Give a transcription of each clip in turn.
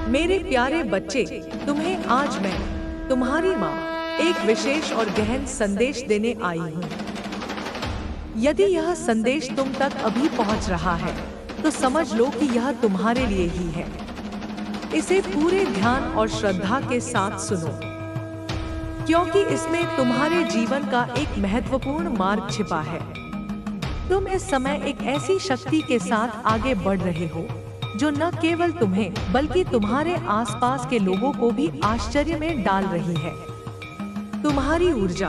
मेरे प्यारे बच्चे, तुम्हें आज मैं, तुम्हारी माँ, एक विशेष और गहन संदेश देने आई हूँ। यदि यह संदेश तुम तक अभी पहुँच रहा है, तो समझ लो कि यह तुम्हारे लिए ही है। इसे पूरे ध्यान और श्रद्धा के साथ सुनो, क्योंकि इसमें तुम्हारे जीवन का एक महत्वपूर्ण मार्ग छिपा है। तुम इस समय एक ऐसी शक्ति के साथ आगे बढ़ रहे हो जो न केवल तुम्हें बल्कि तुम्हारे आसपास के लोगों को भी आश्चर्य में डाल रही है। तुम्हारी ऊर्जा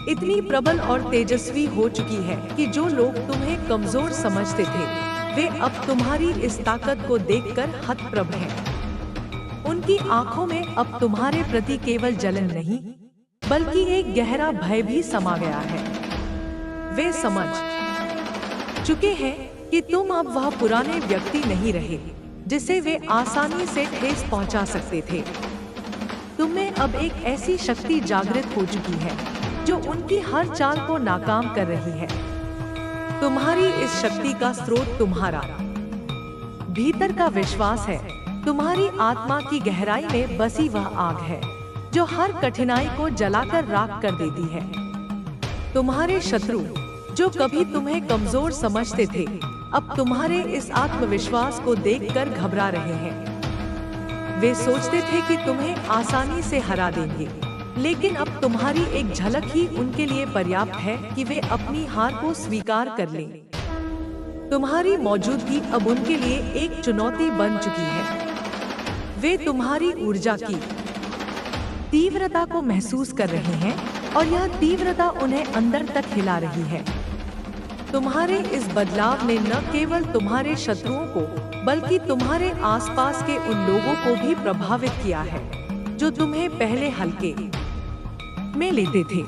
इतनी प्रबल और तेजस्वी हो चुकी है कि जो लोग तुम्हें कमजोर समझते थे, वे अब तुम्हारी इस ताकत को देखकर हतप्रभ हैं। उनकी आंखों में अब तुम्हारे प्रति केवल जलन नहीं, बल्कि एक गहरा भय भी समा गया है। वे समझ चुके हैं कि तुम अब वह पुराने व्यक्ति नहीं रहे जिसे वे आसानी से ठेस पहुंचा सकते थे। तुम्हें अब एक ऐसी शक्ति जागृत हो चुकी है जो उनकी हर चाल को नाकाम कर रही है। तुम्हारी इस शक्ति का स्रोत तुम्हारा भीतर का विश्वास है। तुम्हारी आत्मा की गहराई में बसी वह आग है जो हर कठिनाई को जलाकर राख कर देती है। तुम्हारे शत्रु जो कभी तुम्हें कमजोर समझते थे, अब तुम्हारे इस आत्मविश्वास को देखकर घबरा रहे हैं। वे सोचते थे कि तुम्हें आसानी से हरा देंगे, लेकिन अब तुम्हारी एक झलक ही उनके लिए पर्याप्त है कि वे अपनी हार को स्वीकार कर लें। तुम्हारी मौजूदगी अब उनके लिए एक चुनौती बन चुकी है। वे तुम्हारी ऊर्जा की तीव्रता को महसूस कर रहे हैं और यह तीव्रता उन्हें अंदर तक हिला रही है। तुम्हारे इस बदलाव ने न केवल तुम्हारे शत्रुओं को बल्कि तुम्हारे आसपास के उन लोगों को भी प्रभावित किया है जो तुम्हें पहले हल्के में लेते थे।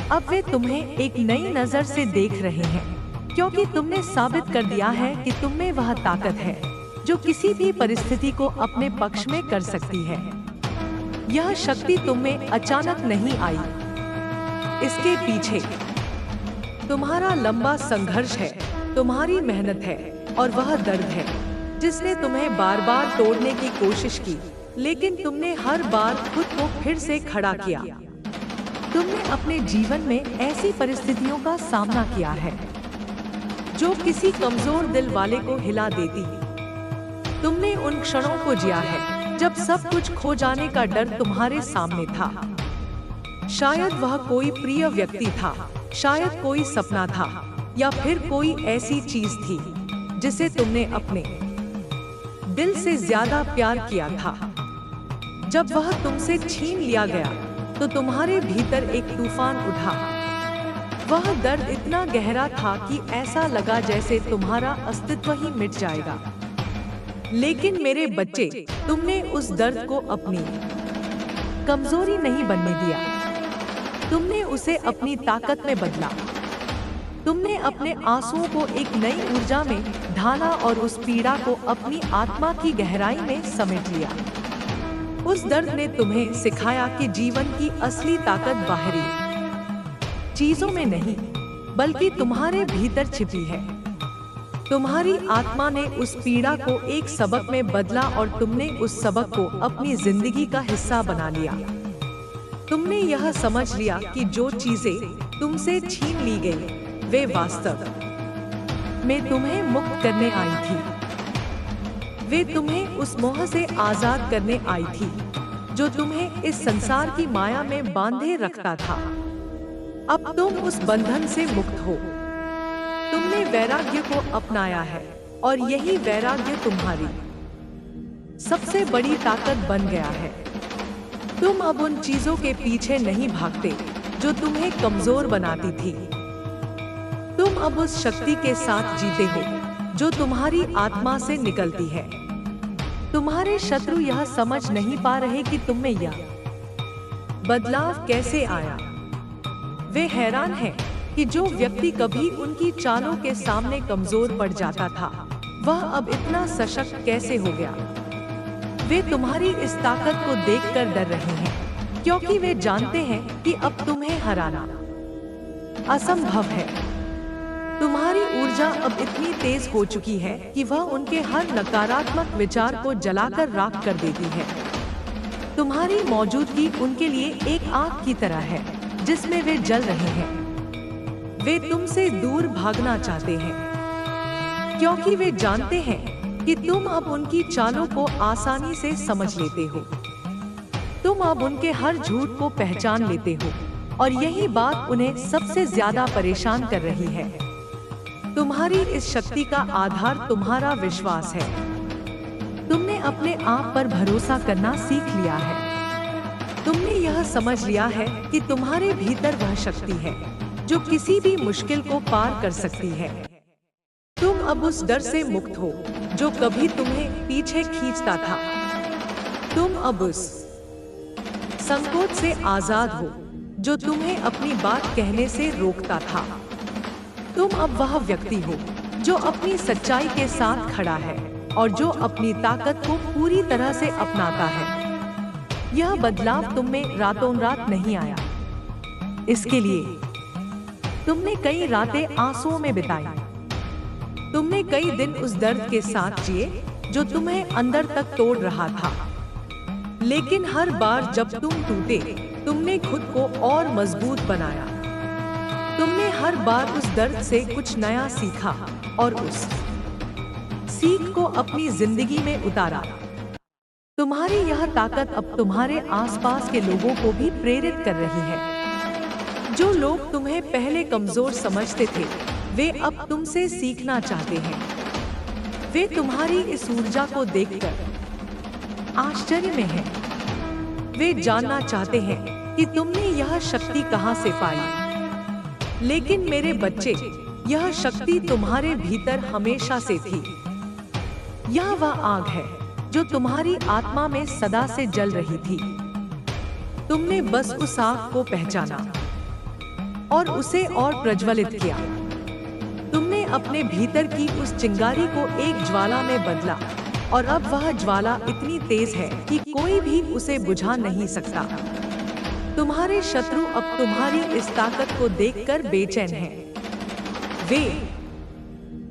अब वे तुम्हें एक नई नजर से देख रहे हैं, क्योंकि तुमने साबित कर दिया है कि तुम में वह ताकत है जो किसी भी परिस्थिति को अपने पक्ष में कर सकती है। यह शक्ति तुम में अचानक नहीं आई। इसके पीछे तुम्हारा लंबा संघर्ष है, तुम्हारी मेहनत है और वह दर्द है जिसने तुम्हें बार बार तोड़ने की कोशिश की, लेकिन तुमने हर बार खुद को फिर से खड़ा किया। तुमने अपने जीवन में ऐसी परिस्थितियों का सामना किया है जो किसी कमजोर दिल वाले को हिला देती। तुमने उन क्षणों को जिया है जब सब कुछ खो जाने का डर तुम्हारे सामने था। शायद वह कोई प्रिय व्यक्ति था, शायद कोई सपना था, या फिर कोई ऐसी चीज थी जिसे तुमने अपने दिल से ज्यादा प्यार किया था। जब वह तुमसे छीन लिया गया तो तुम्हारे भीतर एक तूफान उठा। वह दर्द इतना गहरा था कि ऐसा लगा जैसे तुम्हारा अस्तित्व ही मिट जाएगा। लेकिन मेरे बच्चे, तुमने उस दर्द को अपनी कमजोरी नहीं बनने दिया। तुमने उसे अपनी ताकत में बदला। तुमने अपने आंसुओं को एक नई ऊर्जा में ढाला और उस पीड़ा को अपनी आत्मा की गहराई में समेट लिया। उस दर्द ने तुम्हें सिखाया कि जीवन की असली ताकत बाहरी चीजों में नहीं, बल्कि तुम्हारे भीतर छिपी है। तुम्हारी आत्मा ने उस पीड़ा को एक सबक में बदला और तुमने उस सबक को अपनी जिंदगी का हिस्सा बना लिया। तुमने यह समझ लिया कि जो चीजें तुमसे छीन ली गई, वे वास्तव में तुम्हें मुक्त करने आई थी। वे तुम्हें उस मोह से आजाद करने आई थी जो तुम्हें इस संसार की माया में बांधे रखता था। अब तुम उस बंधन से मुक्त हो। तुमने वैराग्य को अपनाया है और यही वैराग्य तुम्हारी सबसे बड़ी ताकत बन गया है। तुम अब उन चीजों के पीछे नहीं भागते जो तुम्हें कमजोर बनाती थी। तुम अब उस शक्ति के साथ जीते हो जो तुम्हारी आत्मा से निकलती है। तुम्हारे शत्रु यह समझ नहीं पा रहे कि तुम में यह बदलाव कैसे आया। वे हैरान हैं कि जो व्यक्ति कभी उनकी चालों के सामने कमजोर पड़ जाता था, वह अब इतना सशक्त कैसे हो गया। वे तुम्हारी इस ताकत को देखकर डर रहे हैं, क्योंकि वे जानते हैं कि अब तुम्हें हराना असंभव है। तुम्हारी ऊर्जा अब इतनी तेज हो चुकी है कि वह उनके हर नकारात्मक विचार को जलाकर राख कर देती है। तुम्हारी मौजूदगी उनके लिए एक आग की तरह है जिसमें वे जल रहे हैं। वे तुमसे दूर भागना चाहते हैं क्योंकि वे जानते हैं कि तुम अब उनकी चालों को आसानी से समझ लेते हो। तुम अब उनके हर झूठ को पहचान लेते हो और यही बात उन्हें सबसे ज्यादा परेशान कर रही है। तुम्हारी इस शक्ति का आधार तुम्हारा विश्वास है। तुमने अपने आप पर भरोसा करना सीख लिया है। तुमने यह समझ लिया है कि तुम्हारे भीतर वह शक्ति है जो किसी भी मुश्किल को पार कर सकती है। तुम अब उस डर से मुक्त हो जो कभी तुम्हें पीछे खींचता था। तुम अब उस संकोच से आजाद हो जो तुम्हें अपनी बात कहने से रोकता था। तुम अब वह व्यक्ति हो जो अपनी सच्चाई के साथ खड़ा है और जो अपनी ताकत को पूरी तरह से अपनाता है। यह बदलाव तुम में रातों रात नहीं आया। इसके लिए तुमने कई रातें आंसुओं में बिताई। तुमने कई दिन उस दर्द के साथ जिए जो तुम्हें अंदर तक तोड़ रहा था। लेकिन हर बार जब तुम टूटे, तुमने खुद को और मजबूत बनाया। तुमने हर बार उस दर्द से कुछ नया सीखा और उस सीख को अपनी जिंदगी में उतारा। तुम्हारी यह ताकत अब तुम्हारे आसपास के लोगों को भी प्रेरित कर रही है। जो लोग तुम्हें पहले कमजोर समझते थे, वे अब तुमसे सीखना चाहते हैं। वे तुम्हारी इस ऊर्जा को देखकर आश्चर्य में हैं। वे जानना चाहते हैं कि तुमने यह शक्ति कहां से पाई। लेकिन मेरे बच्चे, यह शक्ति तुम्हारे भीतर हमेशा से थी। यह वह आग है जो तुम्हारी आत्मा में सदा से जल रही थी। तुमने बस उस आग को पहचाना और उसे और प्रज्वलित किया। तुमने अपने भीतर की उस चिंगारी को एक ज्वाला में बदला और अब वह ज्वाला इतनी तेज है कि कोई भी उसे बुझा नहीं सकता। तुम्हारे शत्रु अब तुम्हारी इस ताकत को देखकर बेचैन हैं। वे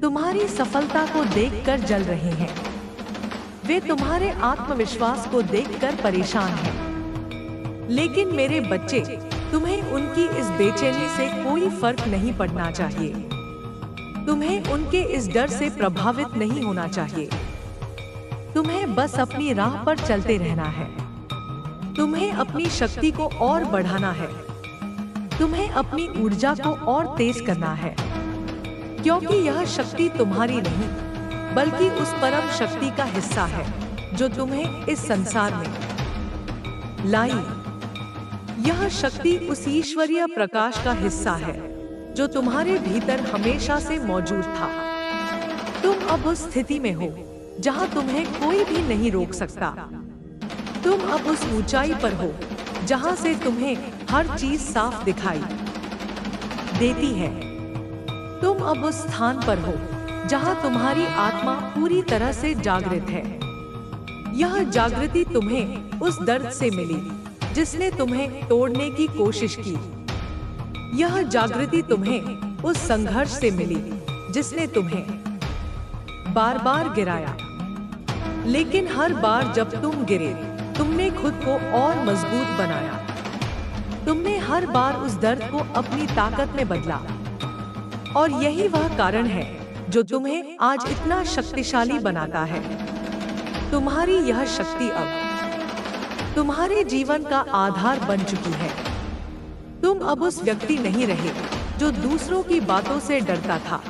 तुम्हारी सफलता को देखकर जल रहे हैं। वे तुम्हारे आत्मविश्वास को देखकर परेशान हैं। लेकिन मेरे बच्चे, तुम्हें उनकी इस बेचैनी से कोई फर्क नहीं पड़ना चाहिए। तुम्हें उनके इस डर से प्रभावित नहीं होना चाहिए। तुम्हें बस अपनी राह पर चलते रहना है। तुम्हें अपनी शक्ति को और बढ़ाना है। तुम्हें अपनी ऊर्जा को और तेज करना है, क्योंकि यह शक्ति तुम्हारी नहीं, बल्कि उस परम शक्ति का हिस्सा है जो तुम्हें इस संसार में लाई। यह शक्ति उस ईश्वरीय प्रकाश का हिस्सा है जो तुम्हारे भीतर हमेशा से मौजूद था। तुम अब उस स्थिति में हो जहां तुम्हें कोई भी नहीं रोक सकता। तुम अब उस ऊंचाई पर हो जहां से तुम्हें हर चीज साफ दिखाई देती है। तुम अब उस स्थान पर हो जहां तुम्हारी आत्मा पूरी तरह से जागृत है। यह जागृति तुम्हें उस दर्द से मिली जिसने तुम्हें तोड़ने की कोशिश की। यह जागृति तुम्हें उस संघर्ष से मिली जिसने तुम्हें बार बार गिराया। लेकिन हर बार जब तुम गिरे, तुमने खुद को और मजबूत बनाया। तुमने हर बार उस दर्द को अपनी ताकत में बदला। और यही वह कारण है जो तुम्हें आज इतना शक्तिशाली बनाता है। तुम्हारी यह शक्ति अब तुम्हारे जीवन का आधार बन चुकी है। तुम अब उस व्यक्ति नहीं रहे जो दूसरों की बातों से डरता था।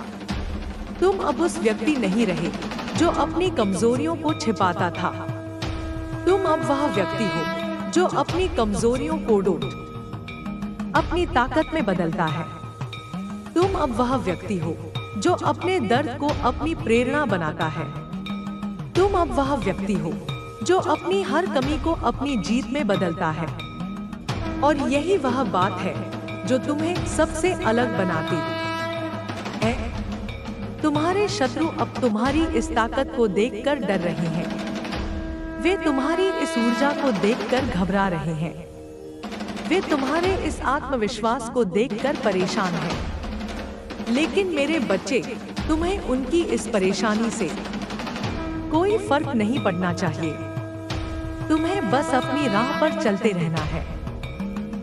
तुम अब उस व्यक्ति नहीं रहे जो अपनी कमजोरियों को छिपाता था। तुम अब वह व्यक्ति हो जो अपनी कमजोरियों को ढूंढ अपनी ताकत में बदलता है। तुम अब वह व्यक्ति हो जो अपने दर्द को अपनी प्रेरणा बनाता है। तुम अब वह व्यक्ति हो जो अपनी हर कमी को अपनी जीत में बदलता है। और यही वह बात है जो तुम्हें सबसे अलग बनाती है। तुम्हारे शत्रु अब तुम्हारी इस ताकत को देखकर डर रहे हैं। वे तुम्हारी इस ऊर्जा को देखकर घबरा रहे हैं। वे तुम्हारे इस आत्मविश्वास को देखकर परेशान हैं। लेकिन मेरे बच्चे, तुम्हें उनकी इस परेशानी से कोई फर्क नहीं पड़ना चाहिए। तुम्हें बस अपनी राह पर चलते रहना है।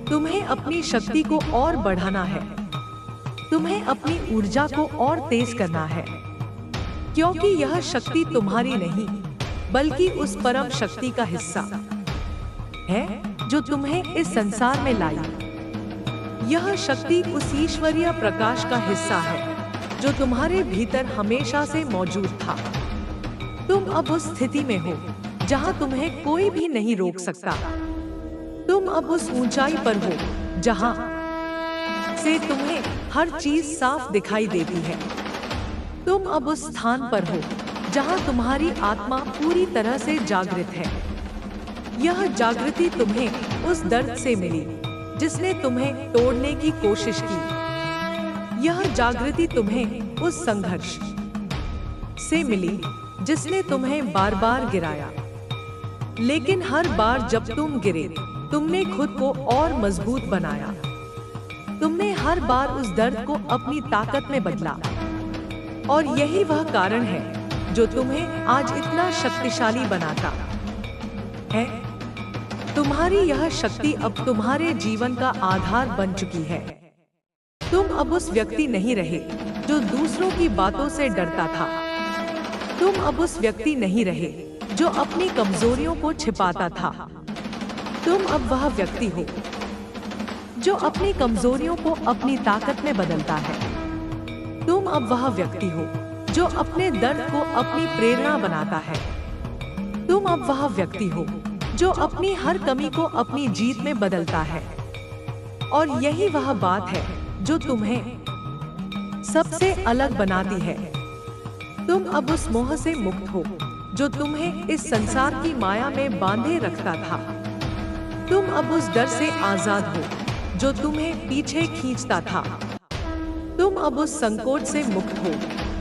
तुम्हें अपनी शक्ति को और बढ़ाना है। तुम्हें अपनी ऊर्जा को और तेज करना है, क्योंकि यह शक्ति तुम्हारी नहीं, बल्कि उस परम शक्ति का हिस्सा है जो तुम्हें इस संसार में लाई। यह शक्ति उस ईश्वरीय प्रकाश का हिस्सा है जो तुम्हारे भीतर हमेशा से मौजूद था। तुम अब उस स्थिति में हो जहां तुम्हें कोई भी नहीं रोक सकता। तुम अब उस ऊंचाई पर हो जहां से तुम्हें हर चीज साफ दिखाई देती है। तुम अब उस स्थान पर हो जहां तुम्हारी आत्मा पूरी तरह से जागृत है। यह जागृति तुम्हें उस दर्द से मिली जिसने तुम्हें तोड़ने की कोशिश की। यह जागृति तुम्हें उस संघर्ष से मिली जिसने तुम्हें बार बार गिराया। लेकिन हर बार जब तुम गिरे, तुमने खुद को और मजबूत बनाया। तुमने हर बार उस दर्द को अपनी ताकत में बदला। और यही वह कारण है जो तुम्हें आज इतना शक्तिशाली बनाता है। तुम्हारी यह शक्ति अब तुम्हारे जीवन का आधार बन चुकी है। तुम अब उस व्यक्ति नहीं रहे जो दूसरों की बातों से डरता था। तुम अब उस व्यक्ति नहीं रहे जो अपनी कमजोरियों को छिपाता था। तुम अब वह व्यक्ति हो जो अपनी कमजोरियों को अपनी ताकत में बदलता है। तुम अब वह व्यक्ति हो जो अपने दर्द को अपनी प्रेरणा बनाता है। तुम अब वह व्यक्ति हो जो अपनी हर कमी को अपनी जीत में बदलता है। और यही वह बात है जो तुम्हें सबसे अलग बनाती है। तुम अब उस मोह से मुक्त हो जो तुम्हें इस संसार की माया में बांधे रखता था। तुम अब उस डर से आजाद हो जो तुम्हें पीछे खींचता था। तुम अब उस संकोच से मुक्त हो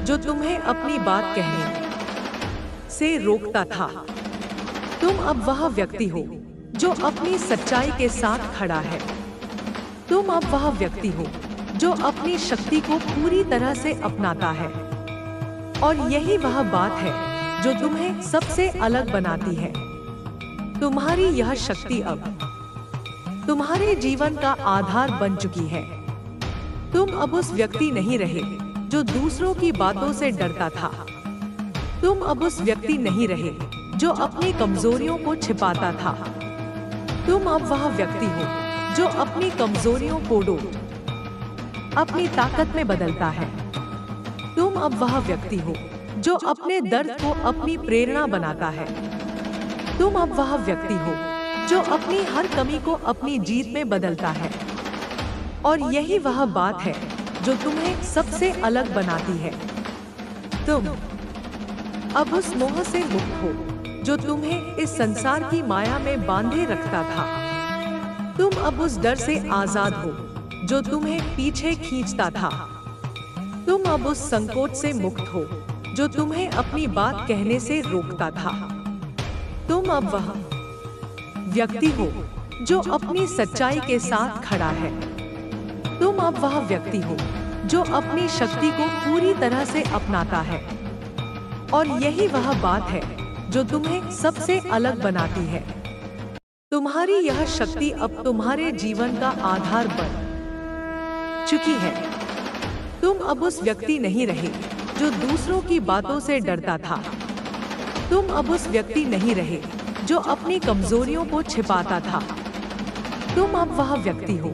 जो तुम्हें अपनी बात कहने से रोकता था। तुम अब वह व्यक्ति हो जो अपनी सच्चाई के साथ खड़ा है। तुम अब वह व्यक्ति हो जो अपनी शक्ति को पूरी तरह से अपनाता है। और यही वह बात है जो तुम्हें सबसे अलग बनाती है। तुम्हारी यह शक्ति अब तुम्हारे जीवन का आधार बन चुकी है। तुम अब उस व्यक्ति नहीं रहे जो दूसरों की बातों से डरता था। तुम अब उस व्यक्ति नहीं रहे जो अपनी कमजोरियों को छिपाता था। तुम अब वह व्यक्ति हो जो अपनी कमजोरियों को अपनी ताकत में बदलता है। तुम अब वह व्यक्ति हो जो अपने दर्द को अपनी प्रेरणा बनाता है। तुम अब वह व्यक्ति हो जो अपनी हर कमी को अपनी जीत में बदलता है। और यही वह बात है जो तुम्हें सबसे अलग बनाती है। तुम अब उस मोह से मुक्त हो जो तुम्हें इस संसार की माया में बांधे रखता था। तुम अब उस डर से आजाद हो जो तुम्हें पीछे खींचता था। तुम अब उस संकोच से मुक्त हो जो तुम्हें अपनी बात कहने से रोकता था। तुम अब वह व्यक्ति हो जो अपनी सच्चाई के साथ खड़ा है। तुम अब वह व्यक्ति हो जो अपनी शक्ति को पूरी तरह से अपनाता है। और यही वह बात है जो तुम्हें सबसे अलग बनाती है। तुम्हारी यह शक्ति अब तुम्हारे जीवन का आधार बन चुकी है। तुम अब उस व्यक्ति नहीं रहे जो दूसरों की बातों से डरता था। तुम अब उस व्यक्ति नहीं रहे जो अपनी कमजोरियों को छिपाता था। तुम अब वह व्यक्ति हो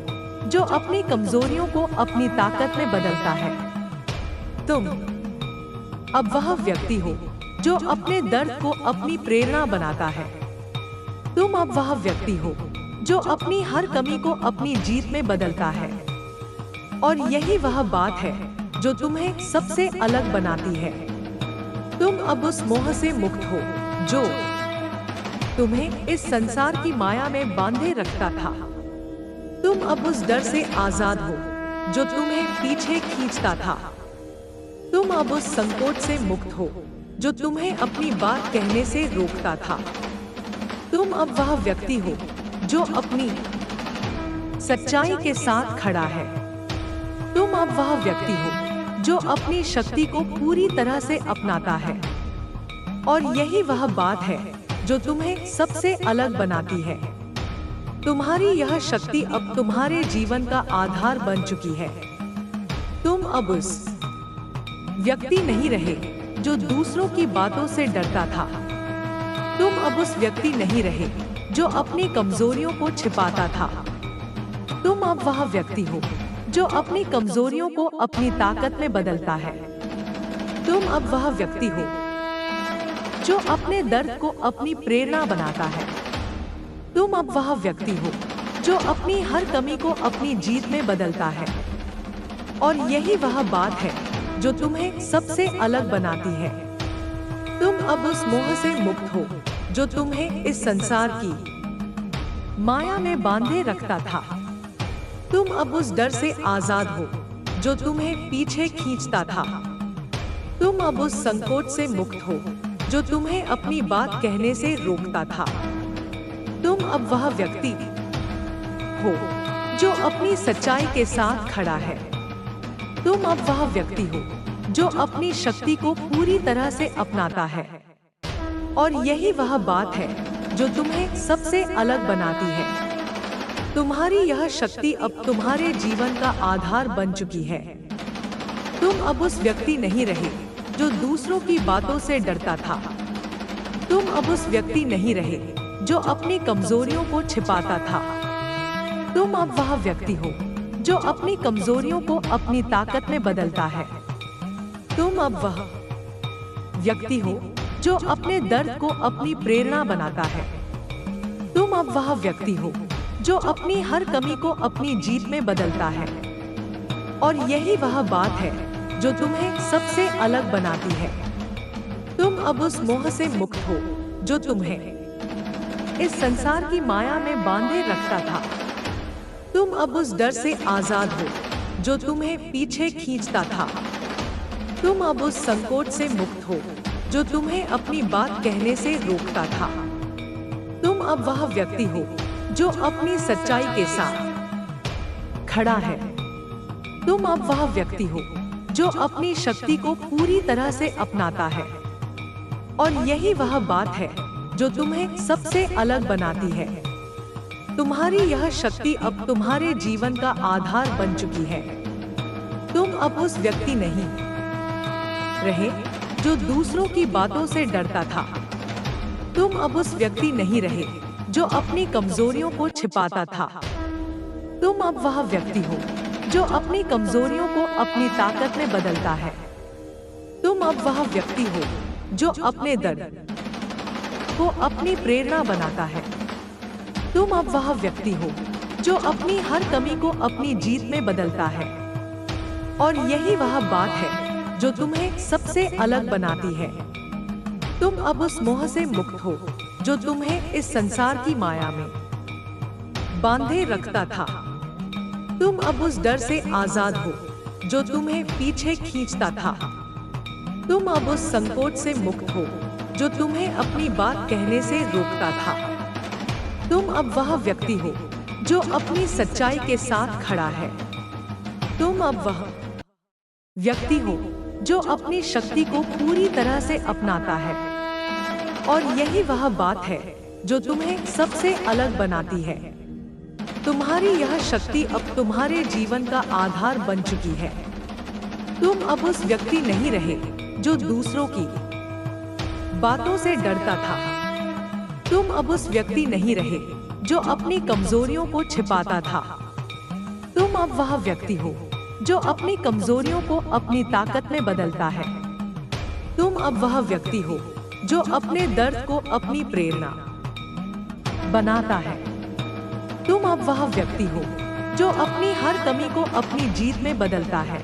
जो अपनी कमजोरियों को अपनी ताकत में बदलता है। तुम अब वह व्यक्ति हो जो अपने दर्द को अपनी प्रेरणा बनाता है। तुम अब वह व्यक्ति हो जो अपनी हर कमी को अपनी जीत में बदलता है। और यही वह बात है जो तुम्हें सबसे अलग बनाती है। तुम अब उस मोह से मुक्त हो जो तुम्हें इस संसार की माया में बांधे रखता था। तुम अब उस डर से आजाद हो जो तुम्हें पीछे खींचता था। तुम अब उस संकोच से मुक्त हो जो तुम्हें अपनी बात कहने से रोकता था। तुम अब वह व्यक्ति हो जो अपनी सच्चाई के साथ खड़ा है। तुम अब वह व्यक्ति हो जो अपनी शक्ति को पूरी तरह से अपनाता है। और यही वह बात है जो तुम्हें सबसे अलग बनाती है। तुम्हारी यह शक्ति अब तुम्हारे जीवन का आधार बन चुकी है। तुम अब उस व्यक्ति नहीं रहे जो दूसरों की बातों से डरता था। तुम अब उस व्यक्ति नहीं रहे जो अपनी कमजोरियों को छिपाता था। तुम अब वह व्यक्ति हो जो अपनी कमजोरियों को अपनी ताकत में बदलता है। तुम अब वह व्यक्ति हो जो अपने दर्द को अपनी प्रेरणा बनाता है। तुम अब वह व्यक्ति हो जो अपनी हर कमी को अपनी जीत में बदलता है। और यही वह बात है जो तुम्हें सबसे अलग बनाती है। तुम अब उस मोह से मुक्त हो जो तुम्हें इस संसार की माया में बांधे रखता था। तुम अब उस डर से आजाद हो जो तुम्हें पीछे खींचता था। तुम अब उस संकोच से मुक्त हो जो तुम्हें अपनी बात कहने से रोकता था। तुम अब वह व्यक्ति हो जो अपनी सच्चाई के साथ खड़ा है। तुम अब वह व्यक्ति हो जो अपनी शक्ति को पूरी तरह से अपनाता है। और यही वह बात है जो तुम्हें सबसे अलग बनाती है। तुम्हारी यह शक्ति अब तुम्हारे जीवन का आधार बन चुकी है। तुम अब उस व्यक्ति नहीं रहे जो दूसरों की बातों से डरता था। तुम अब उस व्यक्ति नहीं रहे जो अपनी कमजोरियों को छिपाता था। तुम अब वह व्यक्ति हो जो अपनी कमजोरियों को अपनी ताकत में बदलता है। तुम अब वह व्यक्ति हो जो अपने दर्द को अपनी प्रेरणा बनाता है। तुम अब वह व्यक्ति हो जो अपनी हर कमी को अपनी जीत में बदलता है। और यही वह बात है जो तुम्हें सबसे अलग बनाती है। तुम अब उस मोह से मुक्त हो जो तुम्हें इस संसार की माया में बांधे रखता था। तुम अब उस डर से आजाद हो जो तुम्हें पीछे खींचता था। तुम अब उस संकोच से मुक्त हो जो तुम्हें अपनी बात कहने से रोकता था। तुम अब वह व्यक्ति हो जो अपनी सच्चाई के साथ खड़ा है। तुम अब वह व्यक्ति हो जो अपनी शक्ति को पूरी तरह से अपनाता है। और यही वह बात है जो तुम्हें सबसे अलग बनाती है। तुम्हारी यह शक्ति अब तुम्हारे जीवन का आधार बन चुकी है। तुम अब उस व्यक्ति नहीं रहे जो दूसरों की बातों से डरता था। तुम अब उस व्यक्ति नहीं रहे जो अपनी कमजोरियों को छिपाता था। तुम अब वह व्यक्ति हो जो अपनी कमजोरियों को अपनी ताकत में बदलता है। तुम अब वह व्यक्ति हो जो अपने दर्द को अपनी प्रेरणा बनाता है। तुम अब वह व्यक्ति हो जो अपनी हर कमी को अपनी जीत में बदलता है। और यही वह बात है जो तुम्हें सबसे अलग बनाती है। तुम अब उस मोह से मुक्त हो जो तुम्हें इस संसार की माया में बांधे रखता था। तुम अब उस डर से आजाद हो जो तुम्हें पीछे खींचता था। तुम अब उस संकोच से मुक्त हो जो तुम्हें अपनी बात कहने से रोकता था। तुम अब वह व्यक्ति हो जो अपनी सच्चाई के साथ खड़ा है। तुम अब वह व्यक्ति हो जो अपनी शक्ति को पूरी तरह से अपनाता है। और यही वह बात है जो तुम्हें सबसे अलग बनाती है। तुम्हारी यह शक्ति अब तुम्हारे जीवन का आधार बन चुकी है। तुम अब उस व्यक्ति नहीं रहे जो दूसरों की बातों से डरता था। तुम अब उस व्यक्ति नहीं रहे जो अपनी कमजोरियों को छिपाता था। तुम अब वह व्यक्ति हो जो अपनी कमजोरियों को अपनी ताकत में बदलता है। तुम अब वह व्यक्ति हो जो अपने दर्द को अपनी प्रेरणा बनाता है। तुम अब वह व्यक्ति हो जो अपनी हर कमी को अपनी जीत में बदलता है।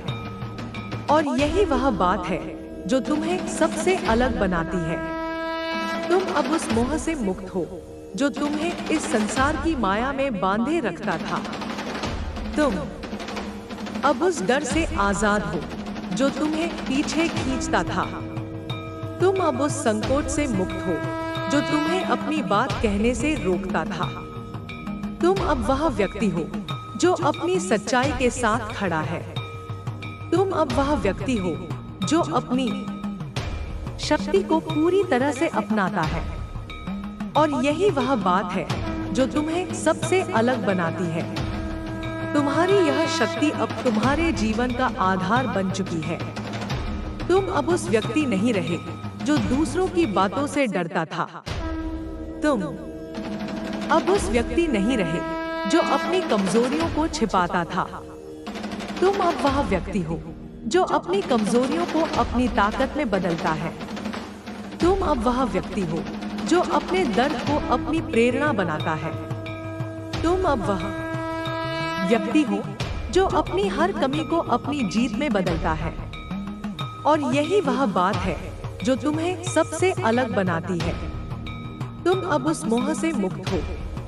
और यही वह बात है जो तुम्हें सबसे अलग बनाती है। तुम अब उस मोह से मुक्त हो जो तुम्हें इस संसार की माया में बांधे रखता था। तुम अब उस डर से आजाद हो जो तुम्हें पीछे खींचता था। तुम अब उस संकोच से मुक्त हो जो तुम्हें अपनी बात कहने से रोकता था। तुम अब वह व्यक्ति हो जो अपनी सच्चाई के साथ खड़ा है। तुम अब वह व्यक्ति हो जो अपनी शक्ति को पूरी तरह से अपनाता है, और यही वह बात है जो तुम्हें सबसे अलग बनाती है। तुम्हारी यह शक्ति अब तुम्हारे जीवन का आधार बन चुकी है। तुम अब उस व्यक्ति नहीं रहे जो दूसरों की बातों से डरता था। तुम अब उस व्यक्ति नहीं रहे जो अपनी कमजोरियों को छिपाता था। तुम अब वह व्यक्ति हो जो अपनी कमजोरियों को अपनी ताकत में बदलता है। तुम अब वह व्यक्ति हो जो अपने दर्द को अपनी प्रेरणा बनाता है। तुम अब वह व्यक्ति हो जो अपनी हर कमी को अपनी जीत में बदलता है, और यही वह बात है जो तुम्हें सबसे अलग बनाती है। तुम अब उस मोह से मुक्त हो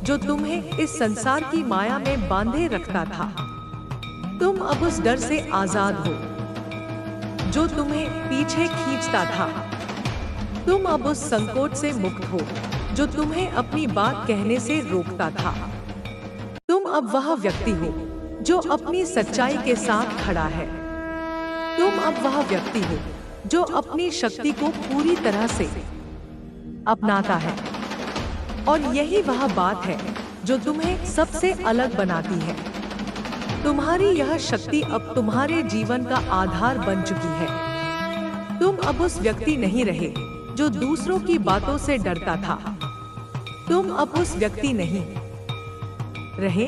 जो तुम्हें इस संसार की माया में बांधे रखता था। तुम अब उस डर से आजाद हो जो तुम्हें पीछे खींचता था। तुम अब उस संकोच से मुक्त हो जो तुम्हें अपनी बात कहने से रोकता था। तुम अब वह व्यक्ति हो जो अपनी सच्चाई के साथ खड़ा है। तुम अब वह व्यक्ति हो जो अपनी शक्ति को पूरी तरह से अपनाता है, और यही वह बात है जो तुम्हें सबसे अलग बनाती है। तुम्हारी यह शक्ति अब तुम्हारे जीवन का आधार बन चुकी है। तुम अब उस व्यक्ति नहीं रहे जो दूसरों की बातों से डरता था। तुम अब उस व्यक्ति नहीं रहे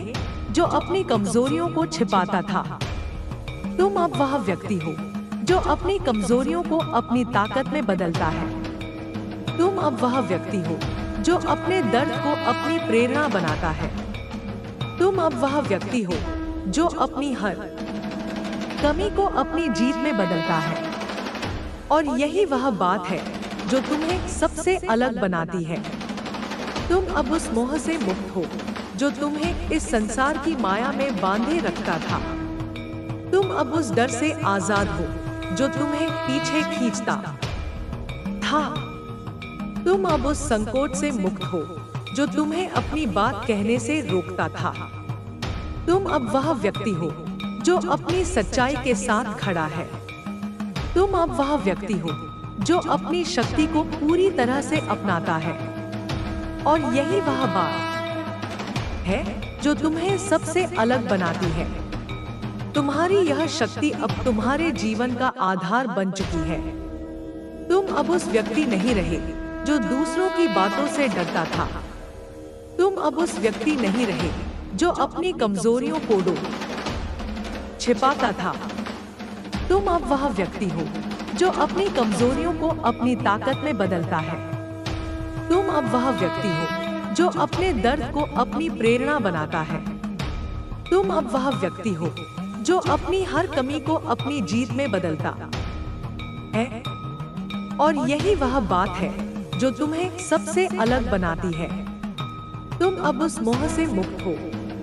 जो अपनी कमजोरियों को छिपाता था। तुम अब वह व्यक्ति हो जो अपनी कमजोरियों को अपनी ताकत में बदलता है। तुम अब वह व्यक्ति हो जो अपने दर्द को अपनी प्रेरणा बनाता है। तुम अब वह व्यक्ति हो जो अपनी हर कमी को अपनी जीत में बदलता है, और यही वह बात है जो तुम्हें सबसे अलग बनाती है। तुम अब उस मोह से मुक्त हो जो तुम्हें इस संसार की माया में बांधे रखता था। तुम अब उस डर से आजाद हो जो तुम्हें पीछे खींचता था। तुम अब उस संकोच से मुक्त हो जो तुम्हें अपनी बात कहने से रोकता था। तुम अब वह व्यक्ति हो जो अपनी सच्चाई के साथ खड़ा है। तुम अब वह व्यक्ति हो जो अपनी शक्ति को पूरी तरह से अपनाता है, और यही वह बात है जो तुम्हें सबसे अलग बनाती है। तुम्हारी यह शक्ति अब तुम्हारे जीवन का आधार बन चुकी है। तुम अब उस व्यक्ति नहीं रहे जो दूसरों की बातों से डरता था। तुम अब उस व्यक्ति नहीं रहे जो अपनी कमजोरियों को छिपाता था। तुम अब वह व्यक्ति हो जो अपनी कमजोरियों को अपनी ताकत में बदलता है। तुम अब वह व्यक्ति हो जो अपने दर्द को अपनी प्रेरणा बनाता है। तुम अब वह व्यक्ति हो जो अपनी हर कमी को अपनी जीत में बदलता है, और यही वह बात है जो तुम्हें सबसे अलग बनाती है। तुम अब उस मोह से मुक्त हो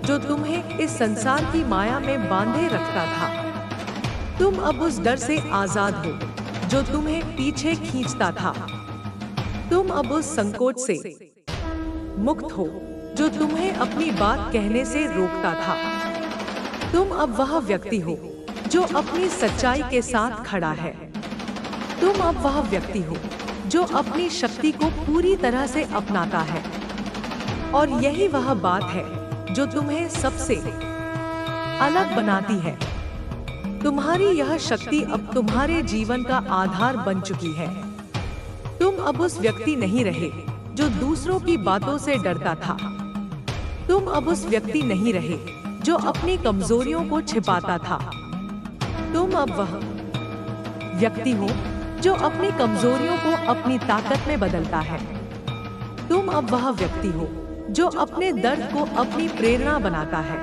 जो तुम्हें इस संसार की माया में बांधे रखता था। तुम अब उस डर से आजाद हो जो तुम्हें पीछे खींचता था। तुम अब उस संकोच से मुक्त हो जो तुम्हें अपनी बात कहने से रोकता था। तुम अब वह व्यक्ति हो जो अपनी सच्चाई के साथ खड़ा है। तुम अब वह व्यक्ति हो जो अपनी शक्ति को पूरी तरह से अपनाता है, और यही वह बात है जो तुम्हें सबसे अलग बनाती है। तुम्हारी यह शक्ति अब तुम्हारे जीवन का आधार बन चुकी है। तुम अब उस व्यक्ति नहीं रहे जो दूसरों की बातों से डरता था। तुम अब उस व्यक्ति नहीं रहे जो अपनी कमजोरियों को छिपाता था। तुम अब वह व्यक्ति हो जो अपनी कमजोरियों को अपनी ताकत में बदलता है। तुम अब वह व्यक्ति हो जो अपने दर्द को अपनी प्रेरणा बनाता है।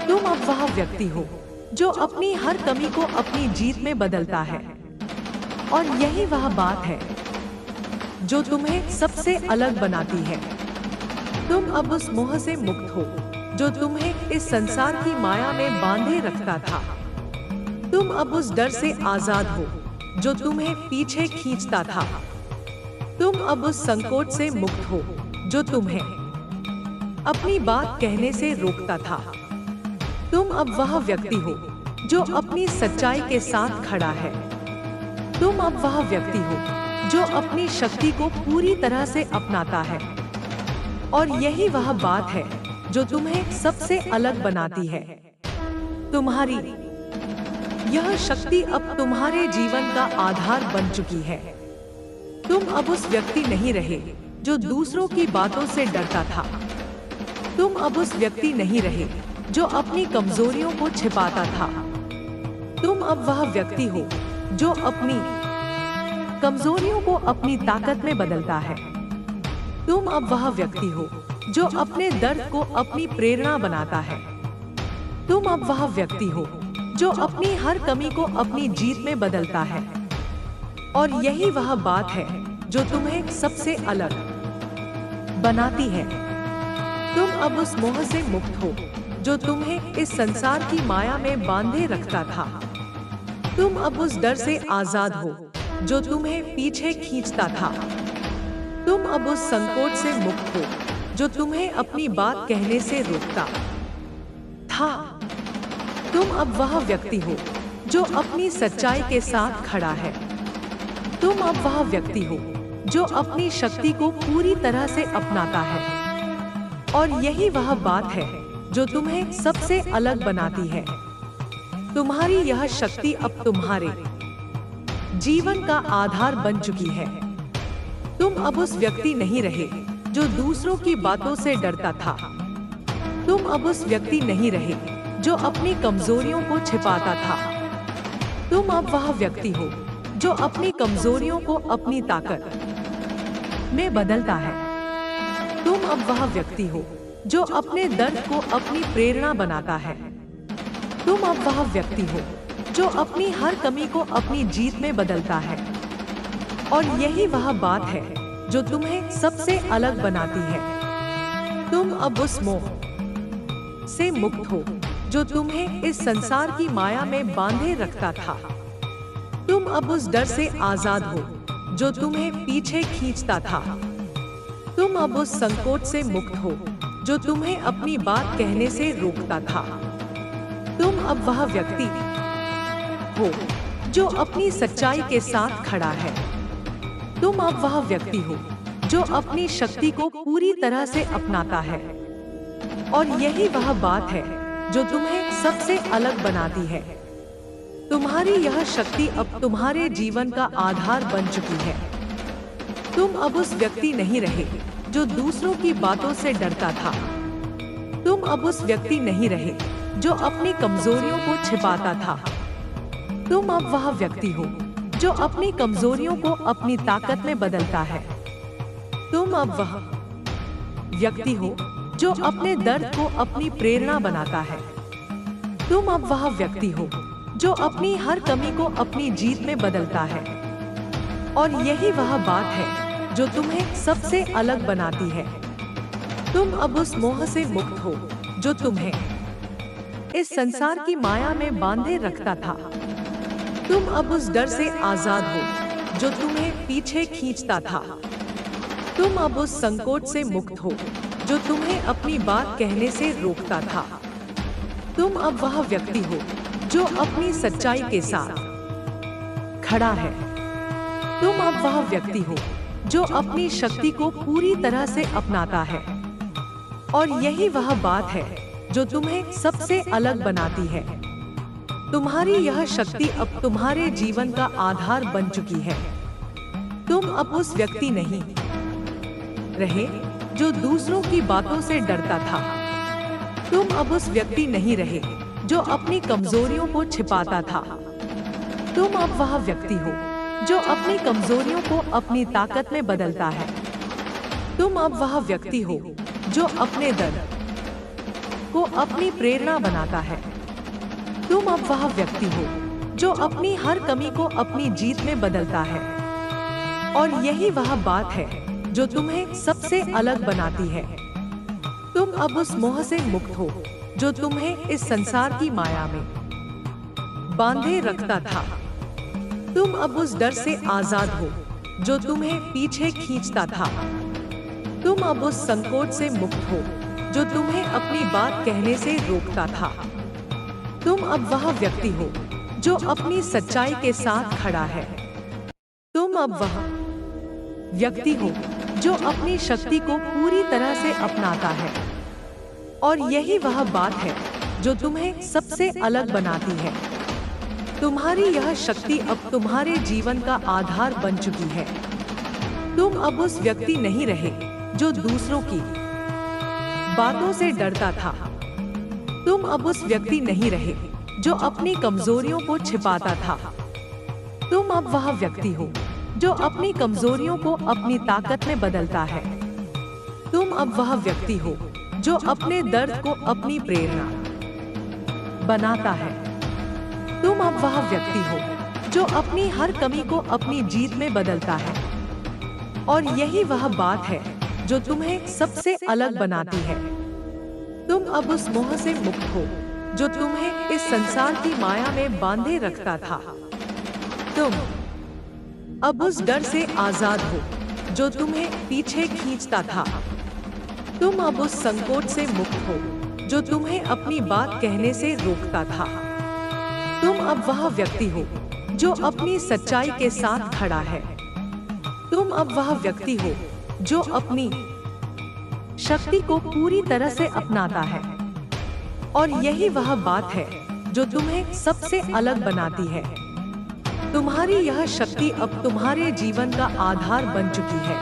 तुम अब वह व्यक्ति हो जो अपनी हर कमी को अपनी जीत में बदलता है, और यही वह बात है जो तुम्हें सबसे अलग बनाती है। तुम अब उस मोह से मुक्त हो जो तुम्हें इस संसार की माया में बांधे रखता था। तुम अब उस डर से आजाद हो जो तुम्हें पीछे खींचता था। तुम अब उस संकोच से मुक्त हो जो तुम्हें अपनी बात कहने से रोकता था। तुम अब वह व्यक्ति हो जो अपनी सच्चाई के साथ खड़ा है। तुम अब वह व्यक्ति हो जो अपनी शक्ति को पूरी तरह से अपनाता है। और यही वह बात है जो तुम्हें सबसे अलग बनाती है। तुम्हारी यह शक्ति अब तुम्हारे जीवन का आधार बन चुकी है। तुम अब उस व्यक्ति नहीं रहे जो दूसरों की बातों से डरता था। तुम अब उस व्यक्ति नहीं रहे जो अपनी कमजोरियों को छिपाता था। तुम अब वह व्यक्ति हो जो अपनी कमजोरियों को अपनी ताकत में बदलता है। तुम अब वह व्यक्ति हो जो अपने दर्द को अपनी प्रेरणा बनाता है। तुम अब वह व्यक्ति हो जो अपनी हर कमी को अपनी जीत में बदलता है। और यही वह बात है जो तुम्हें सबसे अलग बनाती है। तुम अब उस मोह से मुक्त हो जो तुम्हें इस संसार की माया में बांधे रखता था। तुम अब उस डर से आजाद हो जो तुम्हें पीछे खींचता था। तुम अब उस संकोच से मुक्त हो जो तुम्हें अपनी बात कहने से रोकता था। तुम अब वह व्यक्ति हो जो अपनी सच्चाई के साथ खड़ा है। तुम अब वह व्यक्ति हो जो अपनी शक्ति को पूरी तरह से अपनाता है। और यही वह बात है जो तुम्हें सबसे अलग बनाती है। तुम्हारी यह शक्ति अब तुम्हारे जीवन का आधार बन चुकी है। तुम अब उस व्यक्ति नहीं रहे जो दूसरों की बातों से डरता था। तुम अब उस व्यक्ति नहीं रहे जो अपनी कमजोरियों को छिपाता था। तुम अब वह व्यक्ति हो जो अपनी कमजोरियों को अपनी ताकत में बदलता है। तुम अब वह व्यक्ति हो जो अपने दर्द को अपनी प्रेरणा बनाता है। तुम अब वह व्यक्ति हो जो अपनी हर कमी को अपनी जीत में बदलता है। और यही वह बात है जो तुम्हें सबसे अलग बनाती है। तुम अब उस मोह से मुक्त हो जो तुम्हें इस संसार की माया में बांधे रखता था। तुम अब उस डर से आजाद हो जो तुम्हें पीछे खींचता था। तुम अब उस संकोच से मुक्त हो जो तुम्हें अपनी बात कहने से रोकता था। तुम अब वह व्यक्ति हो जो अपनी सच्चाई के साथ खड़ा है। तुम अब वह व्यक्ति हो जो अपनी शक्ति को पूरी तरह से अपनाता है। और यही वह बात है जो तुम्हें सबसे अलग बनाती है। तुम्हारी यह शक्ति अब तुम्हारे जीवन का आधार बन चुकी है। तुम अब उस व्यक्ति नहीं रहे जो दूसरों की बातों से डरता था। तुम अब उस व्यक्ति नहीं रहे जो अपनी कमजोरियों को छिपाता था। तुम अब वह व्यक्ति हो जो अपनी कमजोरियों को अपनी ताकत में बदलता है। तुम अब वह व्यक्ति हो जो अपने दर्द को अपनी प्रेरणा बनाता है। तुम अब वह व्यक्ति हो जो अपनी हर कमी को अपनी जीत में बदलता है। और यही वह बात है जो तुम्हें सबसे अलग बनाती है। तुम अब उस मोह से मुक्त हो जो तुम्हें इस संसार की माया में बांधे रखता था। तुम अब उस डर से आजाद हो जो तुम्हें पीछे खींचता था। तुम अब उस संकोच से मुक्त हो जो तुम्हें अपनी बात कहने से रोकता था। तुम अब वह व्यक्ति हो जो अपनी सच्चाई के साथ खड़ा है। तुम अब वह व्यक्ति हो जो अपनी शक्ति को पूरी तरह से अपनाता है। और यही वह बात है जो तुम्हें सबसे अलग बनाती है। तुम्हारी यह शक्ति अब तुम्हारे जीवन का आधार बन चुकी है। तुम अब उस व्यक्ति नहीं रहे जो दूसरों की बातों से डरता था। तुम अब उस व्यक्ति नहीं रहे जो अपनी कमजोरियों को छिपाता था। तुम अब वह व्यक्ति हो जो अपनी कमजोरियों को अपनी ताकत में बदलता है। तुम अब वह व्यक्ति हो जो अपने दर्द को अपनी प्रेरणा बनाता है। तुम अब वह व्यक्ति हो जो अपनी हर कमी को अपनी जीत में बदलता है। और यही वह बात है जो तुम्हें सबसे अलग बनाती है। तुम अब उस मोह से मुक्त हो जो तुम्हें इस संसार की माया में बांधे रखता था। तुम अब उस डर से आजाद हो जो तुम्हें पीछे खींचता था। तुम अब उस संकोच से मुक्त हो जो तुम्हें अपनी बात कहने से रोकता था। तुम अब वह व्यक्ति हो जो अपनी सच्चाई के साथ खड़ा है। तुम अब वह व्यक्ति हो जो अपनी शक्ति को पूरी तरह से अपनाता है। और यही वह बात है जो तुम्हें सबसे अलग बनाती है। तुम्हारी यह शक्ति अब तुम्हारे जीवन का आधार बन चुकी है। तुम अब उस व्यक्ति नहीं रहे जो दूसरों की बातों से डरता था। तुम अब उस व्यक्ति नहीं रहे जो अपनी कमजोरियों को छिपाता था। तुम अब वह व्यक्ति हो जो अपनी कमजोरियों को अपनी ताकत में बदलता है। तुम अब वह व्यक्ति हो जो अपने दर्द को अपनी प्रेरणा बनाता है। तुम अब वह व्यक्ति हो जो अपनी हर कमी को अपनी जीत में बदलता है। और यही वह बात है जो तुम्हें सबसे अलग बनाती है। तुम अब उस मोह से मुक्त हो जो तुम्हें इस संसार की माया में बांधे रखता था। तुम अब उस डर से आजाद हो जो तुम्हें पीछे खींचता था। तुम अब उस संकोच से मुक्त हो जो तुम्हें अपनी बात कहने से रोकता था। तुम अब वह व्यक्ति हो जो अपनी सच्चाई के साथ खड़ा है। तुम अब वह व्यक्ति हो जो अपनी शक्ति को पूरी तरह से अपनाता है। और यही वह बात है जो तुम्हें सबसे अलग बनाती है। तुम्हारी यह शक्ति अब तुम्हारे जीवन का आधार बन चुकी है।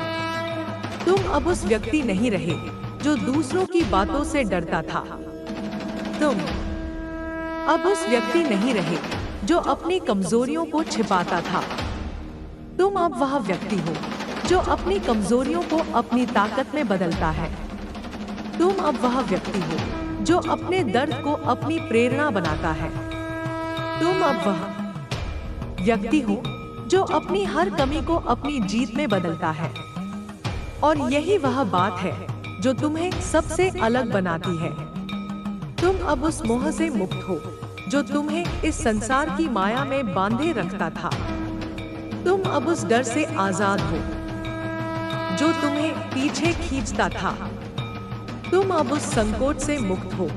तुम अब उस व्यक्ति नहीं रहे जो दूसरों की बातों से डरता था। तुम अब उस व्यक्ति नहीं रहे जो अपनी कमजोरियों को छिपाता था। तुम अब वह व्यक्ति हो जो अपनी कमजोरियों को अपनी ताकत में बदलता है। तुम अब वह व्यक्ति हो जो अपने दर्द को अपनी प्रेरणा बनाता है। तुम अब वह व्यक्ति हो जो अपनी हर कमी को अपनी जीत में बदलता है। और यही वह बात है जो तुम्हें सबसे अलग बनाती है। तुम अब उस मोह से मुक्त हो जो तुम्हें इस संसार की माया में बांधे रखता था। तुम अब उस डर से आजाद हो जो तुम्हें पीछे खींचता था। तुम अब उस संकोच से मुक्त हो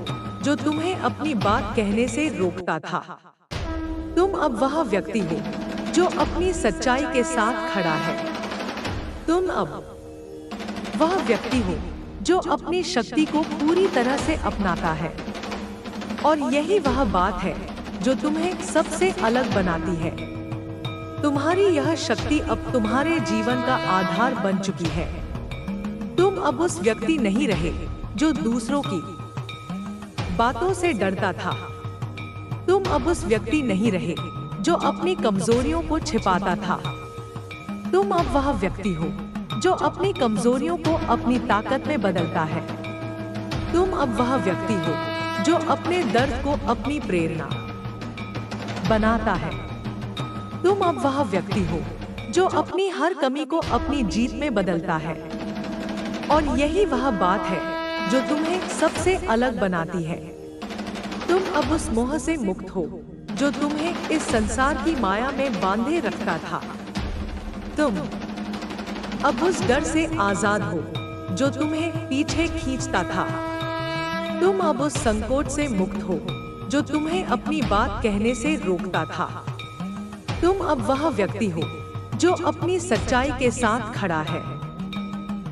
जो तुम्हें अपनी बात कहने से रोकता था। तुम अब वह व्यक्ति हो जो अपनी सच्चाई के साथ खड़ा है। तुम अब वह व्यक्ति हो जो अपनी शक्ति को पूरी तरह से अपनाता है। और यही वह बात है जो तुम्हें सबसे अलग बनाती है। तुम्हारी यह शक्ति अब तुम्हारे जीवन का आधार बन चुकी है। तुम अब उस व्यक्ति नहीं रहे जो दूसरों की बातों से डरता था। तुम अब उस व्यक्ति नहीं रहे जो अपनी कमजोरियों को छिपाता था। तुम अब वह व्यक्ति हो जो अपनी कमजोरियों को अपनी ताकत में बदलता है। तुम अब वह व्यक्ति हो जो अपने दर्द को अपनी प्रेरणा बनाता है। तुम अब वह व्यक्ति हो जो अपनी हर कमी को अपनी जीत में बदलता है। और यही वह बात है जो तुम्हें सबसे अलग बनाती है। तुम अब उस मोह से मुक्त हो जो तुम्हें इस संसार की माया में बांधे रखता था। तुम अब उस डर से आजाद हो जो तुम्हें पीछे खींचता था। तुम अब उस संकोच से मुक्त हो जो तुम्हें अपनी बात कहने से रोकता था। तुम अब वह व्यक्ति हो जो अपनी सच्चाई के साथ खड़ा है।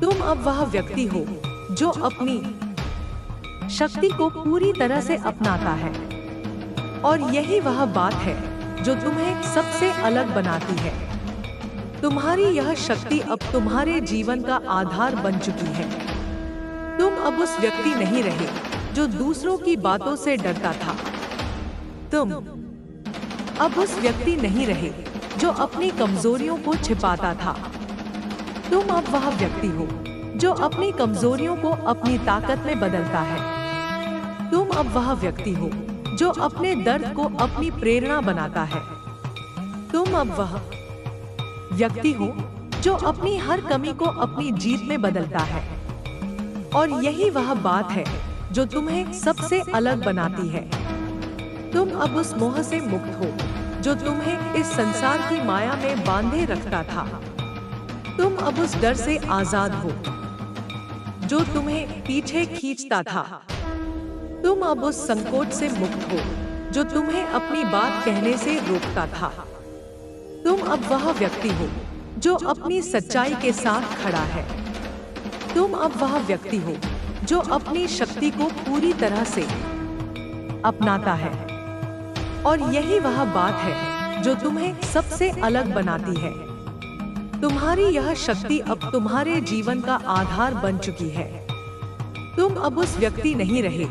तुम अब वह व्यक्ति हो जो अपनी शक्ति को पूरी तरह से अपनाता है। और यही वह बात है जो तुम्हें सबसे अलग बनाती है। तुम्हारी यह शक्ति अब तुम्हारे जीवन का आधार बन चुकी है। तुम अब उस व्यक्ति नहीं रहे जो दूसरों की बातों से डरता था। तुम अब उस व्यक्ति नहीं रहे जो अपनी कमजोरियों को छिपाता था। तुम अब वह व्यक्ति हो जो अपनी कमजोरियों को अपनी ताकत में बदलता है। तुम अब वह व्यक्ति हो जो अपने दर्द को अपनी प्रेरणा बनाता है। तुम अब वह व्यक्ति हो जो अपनी हर कमी को अपनी जीत में बदलता है। और यही वह बात है जो तुम्हें सबसे अलग बनाती है। तुम अब उस मोह से मुक्त हो जो तुम्हें इस संसार की माया में बांधे रखता था। तुम अब उस डर से आजाद हो जो तुम्हें पीछे खींचता था। तुम अब उस संकोच से मुक्त हो जो तुम्हें अपनी बात कहने से रोकता था। तुम अब वह व्यक्ति हो जो अपनी सच्चाई के साथ खड़ा है। तुम अब वह व्यक्ति हो जो अपनी शक्ति को पूरी तरह से अपनाता है। और यही वह बात है जो तुम्हें सबसे अलग बनाती है। तुम्हारी यह शक्ति अब तुम्हारे जीवन का आधार बन चुकी है। तुम अब उस व्यक्ति नहीं रहे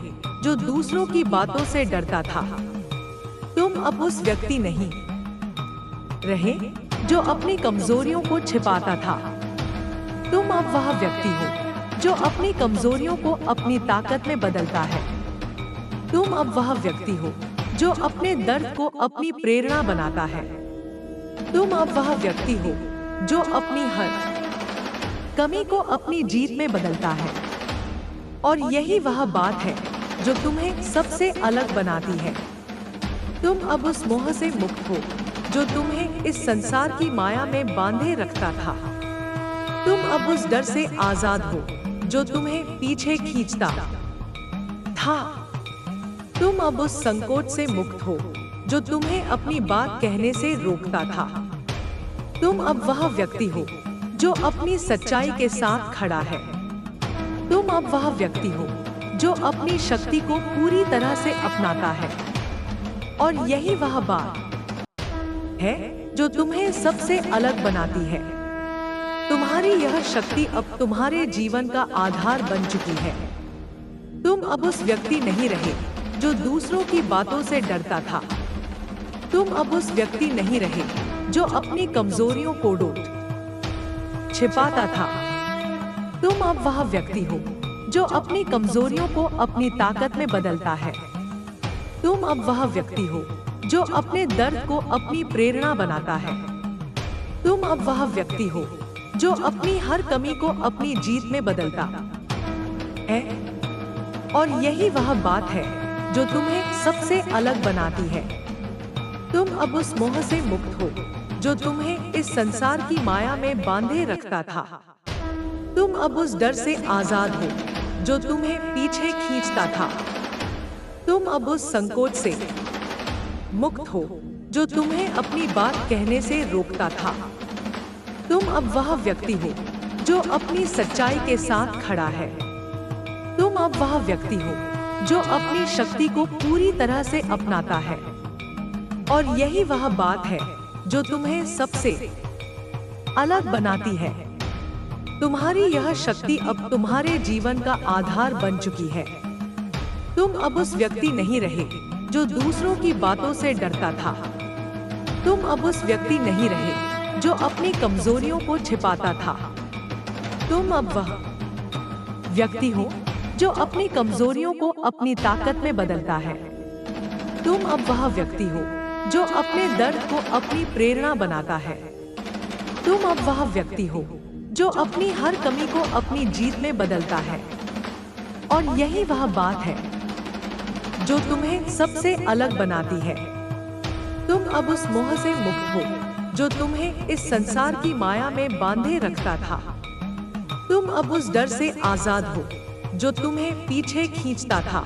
जो दूसरों की बातों से डरता था। तुम अब उस व्यक्ति नहीं रहे जो अपनी कमजोरियों को छिपाता था। तुम अब वह व्यक्ति हो जो अपनी कमजोरियों को अपनी ताकत में बदलता है। तुम अब वह व्यक्ति हो जो अपने दर्द को अपनी प्रेरणा बनाता है। तुम अब वह व्यक्ति हो जो अपनी हर कमी को अपनी जीत में बदलता है। और यही वह बात है जो तुम्हें सबसे अलग बनाती है। तुम अब उस मोह से मुक्त हो जो तुम्हें इस संसार की माया में बांधे रखता था। तुम अब उस डर से आजाद हो जो तुम्हें पीछे खींचता था। तुम अब उस संकोच से मुक्त हो जो तुम्हें अपनी बात कहने से रोकता था। तुम अब वह व्यक्ति हो जो अपनी सच्चाई के साथ खड़ा है। तुम अब वह व्यक्ति हो जो अपनी शक्ति को पूरी तरह से अपनाता है। और यही वह बात है जो तुम्हें सबसे अलग बनाती है। तुम्हारी यह शक्ति अब तुम्हारे जीवन का आधार बन चुकी है। तुम अब उस व्यक्ति नहीं रहे जो दूसरों की बातों से डरता था। तुम अब उस व्यक्ति नहीं रहे जो अपनी कमजोरियों को छिपाता था। तुम अब वह व्यक्ति हो जो अपनी कमजोरियों को अपनी ताकत में बदलता है। तुम अब वह व्यक्ति हो जो अपने दर्द को अपनी प्रेरणा बनाता है। तुम अब वह व्यक्ति हो जो अपनी हर कमी को अपनी जीत में बदलता है। और यही वह बात है जो तुम्हें सबसे अलग बनाती है। तुम अब उस मोह से मुक्त हो जो तुम्हें इस संसार की माया में बांधे रखता था। तुम अब उस डर से आजाद हो जो तुम्हें पीछे खींचता था। तुम अब उस संकोच से मुक्त हो जो तुम्हें अपनी बात कहने से रोकता था। तुम अब वह व्यक्ति हो जो अपनी सच्चाई के साथ खड़ा है। तुम अब वह व्यक्ति हो जो अपनी शक्ति को पूरी तरह से अपनाता है। और यही वह बात है जो तुम्हें सबसे अलग बनाती है। तुम्हारी यह शक्ति अब तुम्हारे जीवन का आधार बन चुकी है। तुम अब उस व्यक्ति नहीं रहे जो दूसरों की बातों से डरता था। तुम अब उस व्यक्ति नहीं रहे जो अपनी कमजोरियों को छिपाता था। तुम अब वह व्यक्ति हो जो अपनी कमजोरियों को अपनी ताकत में बदलता है। तुम अब वह व्यक्ति हो जो अपने दर्द को अपनी प्रेरणा बनाता है। तुम अब वह व्यक्ति हो जो अपनी हर कमी को अपनी जीत में बदलता है। और यही वह बात है जो तुम्हें सबसे अलग बनाती है। तुम अब उस मोह से मुक्त हो जो तुम्हें इस संसार की माया में बांधे रखता था। तुम अब उस डर से आजाद हो जो तुम्हें पीछे खींचता था।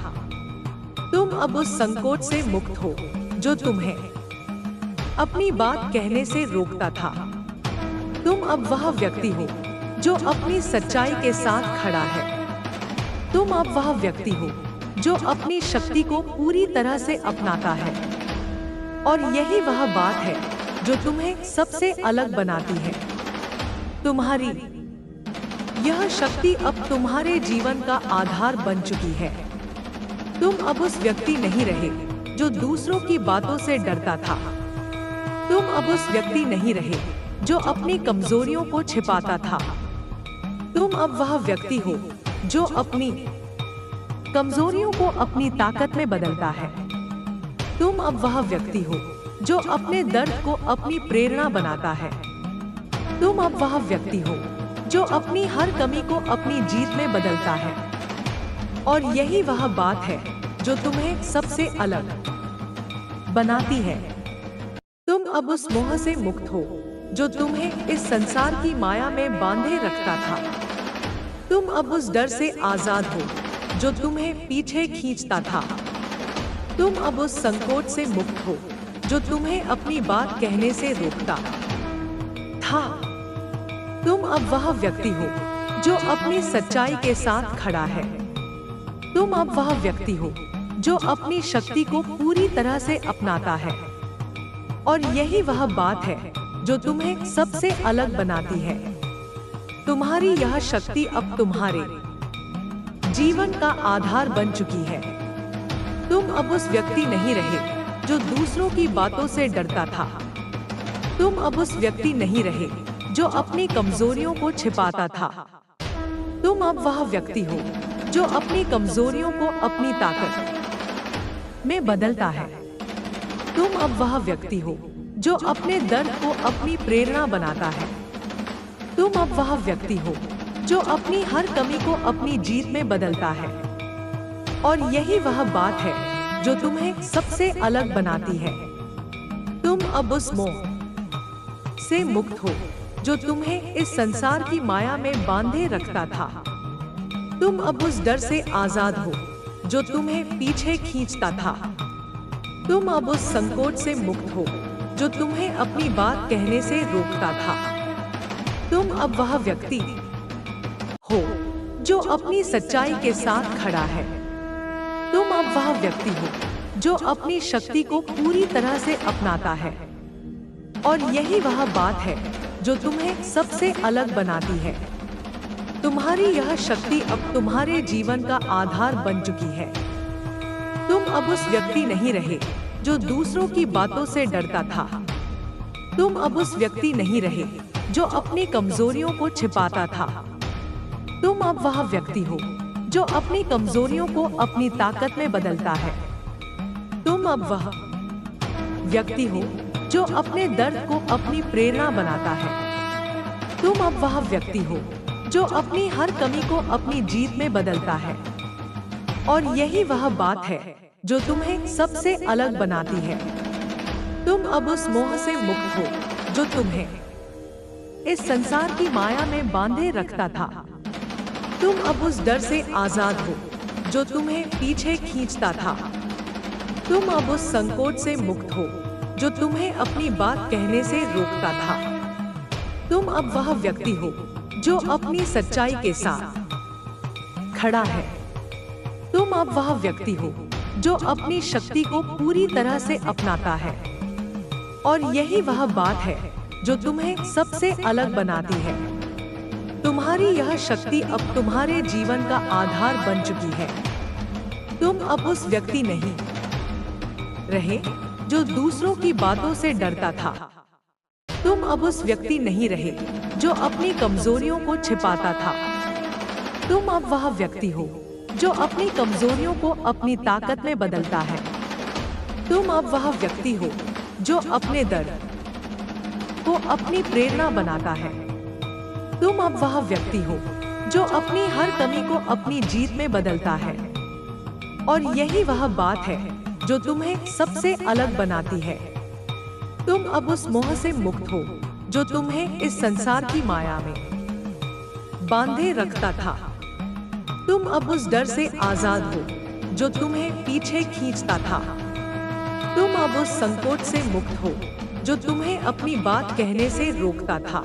तुम अब उस संकोच से मुक्त हो जो तुम्हें अपनी बात कहने से रोकता था। तुम अब वह व्यक्ति हो जो अपनी सच्चाई के साथ खड़ा है। तुम अब वह व्यक्ति हो जो अपनी शक्ति को पूरी तरह से अपनाता है। और यही वह बात है जो तुम्हें सबसे अलग बनाती है। तुम्हारी यह शक्ति अब तुम्हारे जीवन का आधार बन चुकी है। तुम अब उस व्यक्ति नहीं रहे जो दूसरों की बातों से डरता था। तुम अब उस व्यक्ति नहीं रहे जो अपनी कमजोरियों को छिपाता था। तुम अब वह व्यक्ति हो जो अपनी कमजोरियों को अपनी ताकत में बदलता है। तुम अब वह व्यक्ति हो जो अपने दर्द को अपनी प्रेरणा बनाता है। तुम अब वह व्यक्ति हो जो अपनी हर कमी को अपनी जीत में बदलता है। और यही वह बात है जो तुम्हें सबसे अलग बनाती है। तुम अब उस मोह से मुक्त हो जो तुम्हें इस संसार की माया में बांधे रखता था। तुम अब उस डर से आजाद हो जो तुम्हें पीछे खींचता था। तुम अब उस संकोच से मुक्त हो जो तुम्हें अपनी बात कहने से रोकता था। तुम अब वह व्यक्ति हो जो अपनी सच्चाई के साथ खड़ा है। तुम अब वह व्यक्ति हो जो अपनी शक्ति को पूरी तरह से अपनाता है। और यही वह बात है जो तुम्हें सबसे अलग बनाती है। तुम्हारी यह शक्ति अब तुम्हारे जीवन का आधार बन चुकी है। तुम अब उस व्यक्ति नहीं रहे जो दूसरों की बातों से डरता था। तुम अब उस व्यक्ति नहीं रहे जो अपनी कमजोरियों को छिपाता था। तुम अब वह व्यक्ति हो जो अपनी कमजोरियों को अपनी ताकत में बदलता है। तुम अब वह व्यक्ति हो जो अपने दर्द को अपनी प्रेरणा बनाता है। तुम अब वह व्यक्ति हो जो अपनी हर कमी को अपनी जीत में बदलता है। और यही वह बात है जो तुम्हें सबसे अलग बनाती है। तुम अब उस मोह से मुक्त हो जो तुम्हें इस संसार की माया में बांधे रखता था। तुम अब उस डर से आजाद हो जो तुम्हें पीछे खींचता था। तुम अब उस संकोच से मुक्त हो जो तुम्हें अपनी बात कहने से रोकता था। तुम अब वह व्यक्ति हो जो अपनी सच्चाई के साथ खड़ा है। तुम अब वह व्यक्ति हो जो अपनी शक्ति को पूरी तरह से अपनाता है। और यही वह बात है जो तुम्हें सबसे अलग बनाती है। तुम्हारी यह शक्ति अब तुम्हारे जीवन का आधार बन चुकी है। तुम अब उस व्यक्ति नहीं रहे जो दूसरों की बातों से डरता था। तुम अब उस व्यक्ति नहीं रहे जो अपनी कमजोरियों को छिपाता था। तुम अब वह व्यक्ति हो जो अपनी कमजोरियों को अपनी ताकत में बदलता है। तुम अब वह व्यक्ति हो जो अपने दर्द को अपनी प्रेरणा बनाता है। तुम अब वह व्यक्ति हो जो अपनी हर कमी को अपनी जीत में बदलता है। और यही वह बात है जो तुम्हें सबसे अलग बनाती है। तुम अब उस मोह से मुक्त हो जो तुम्हें इस संसार की माया में बांधे रखता था। तुम अब उस डर से आजाद हो जो तुम्हें पीछे खींचता था। तुम अब उस संकोच से मुक्त हो जो तुम्हें अपनी बात कहने से रोकता था। तुम अब वह व्यक्ति हो जो अपनी सच्चाई के साथ खड़ा है। तुम अब वह व्यक्ति हो जो अपनी शक्ति को पूरी तरह से अपनाता है। और यही वह बात है जो तुम्हें सबसे अलग बनाती है। तुम्हारी यह शक्ति अब तुम्हारे जीवन का आधार बन चुकी है। तुम अब उस व्यक्ति नहीं रहे जो दूसरों की बातों से डरता था। तुम अब उस व्यक्ति नहीं रहे जो अपनी कमजोरियों को छिपाता था। तुम अब वह व्यक्ति हो जो अपनी कमजोरियों को अपनी ताकत में बदलता है। तुम अब वह व्यक्ति हो जो अपने दर्द को अपनी प्रेरणा बनाता है। तुम अब वह व्यक्ति हो जो अपनी हर कमी को अपनी जीत में बदलता है। और यही वह बात है जो तुम्हें सबसे अलग बनाती है। तुम अब उस मोह से मुक्त हो जो तुम्हें इस संसार की माया में बांधे रखता था। तुम अब उस डर से आजाद हो जो तुम्हें पीछे खींचता था। तुम अब उस संकोच से मुक्त हो जो तुम्हें अपनी बात कहने से रोकता था।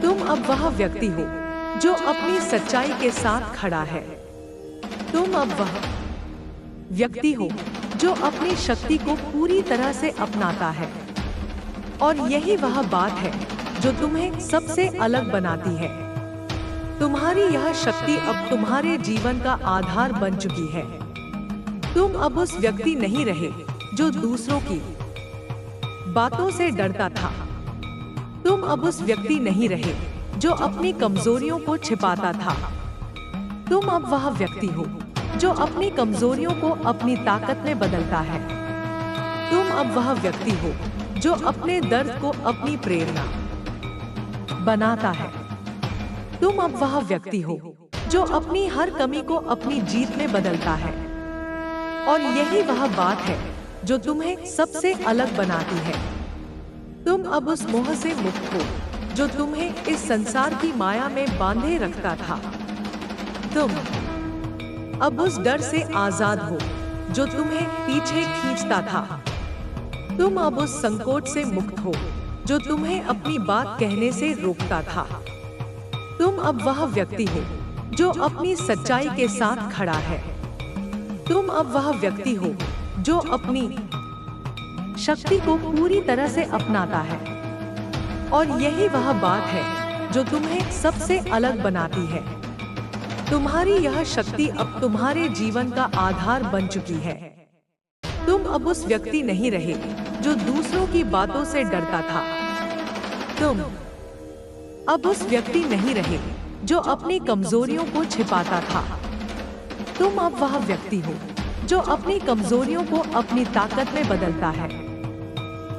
तुम अब वह व्यक्ति हो जो अपनी सच्चाई के साथ खड़ा है। तुम अब वह व्यक्ति हो जो अपनी शक्ति को पूरी तरह से अपनाता है। और यही वह बात है जो तुम्हें सबसे अलग बनाती है। तुम्हारी यह शक्ति अब तुम्हारे जीवन का आधार बन चुकी है। तुम अब उस व्यक्ति नहीं रहे जो दूसरों की बातों से डरता था। तुम अब उस व्यक्ति नहीं रहे जो अपनी कमजोरियों को छिपाता था। तुम अब वह व्यक्ति हो जो अपनी कमजोरियों को अपनी ताकत में बदलता है। तुम अब वह व्यक्ति हो जो अपने दर्द को अपनी प्रेरणा बनाता है। तुम अब वह व्यक्ति हो जो अपनी हर कमी को अपनी जीत में बदलता है। और यही वह बात है जो तुम्हें सबसे अलग बनाती है। तुम अब उस मोह से मुक्त हो जो तुम्हें इस संसार की माया में बांधे रखता था। तुम अब उस डर से आजाद हो जो तुम्हें पीछे खींचता था। तुम अब उस संकोच से मुक्त हो जो तुम्हें अपनी बात कहने से रोकता था। तुम अब वह व्यक्ति हो जो अपनी सच्चाई के साथ खड़ा है। तुम अब वह व्यक्ति हो जो अपनी शक्ति को पूरी तरह से अपनाता है। और यही वह बात है जो तुम्हें सबसे अलग बनाती है। तुम्हारी यह शक्ति अब तुम्हारे जीवन का आधार बन चुकी है। तुम अब उस व्यक्ति नहीं रहे जो दूसरों की बातों से डरता था। तुम अब उस व्यक्ति नहीं रहे जो अपनी कमजोरियों को छिपाता था। तुम अब वह व्यक्ति हो जो अपनी कमजोरियों को अपनी ताकत में बदलता है।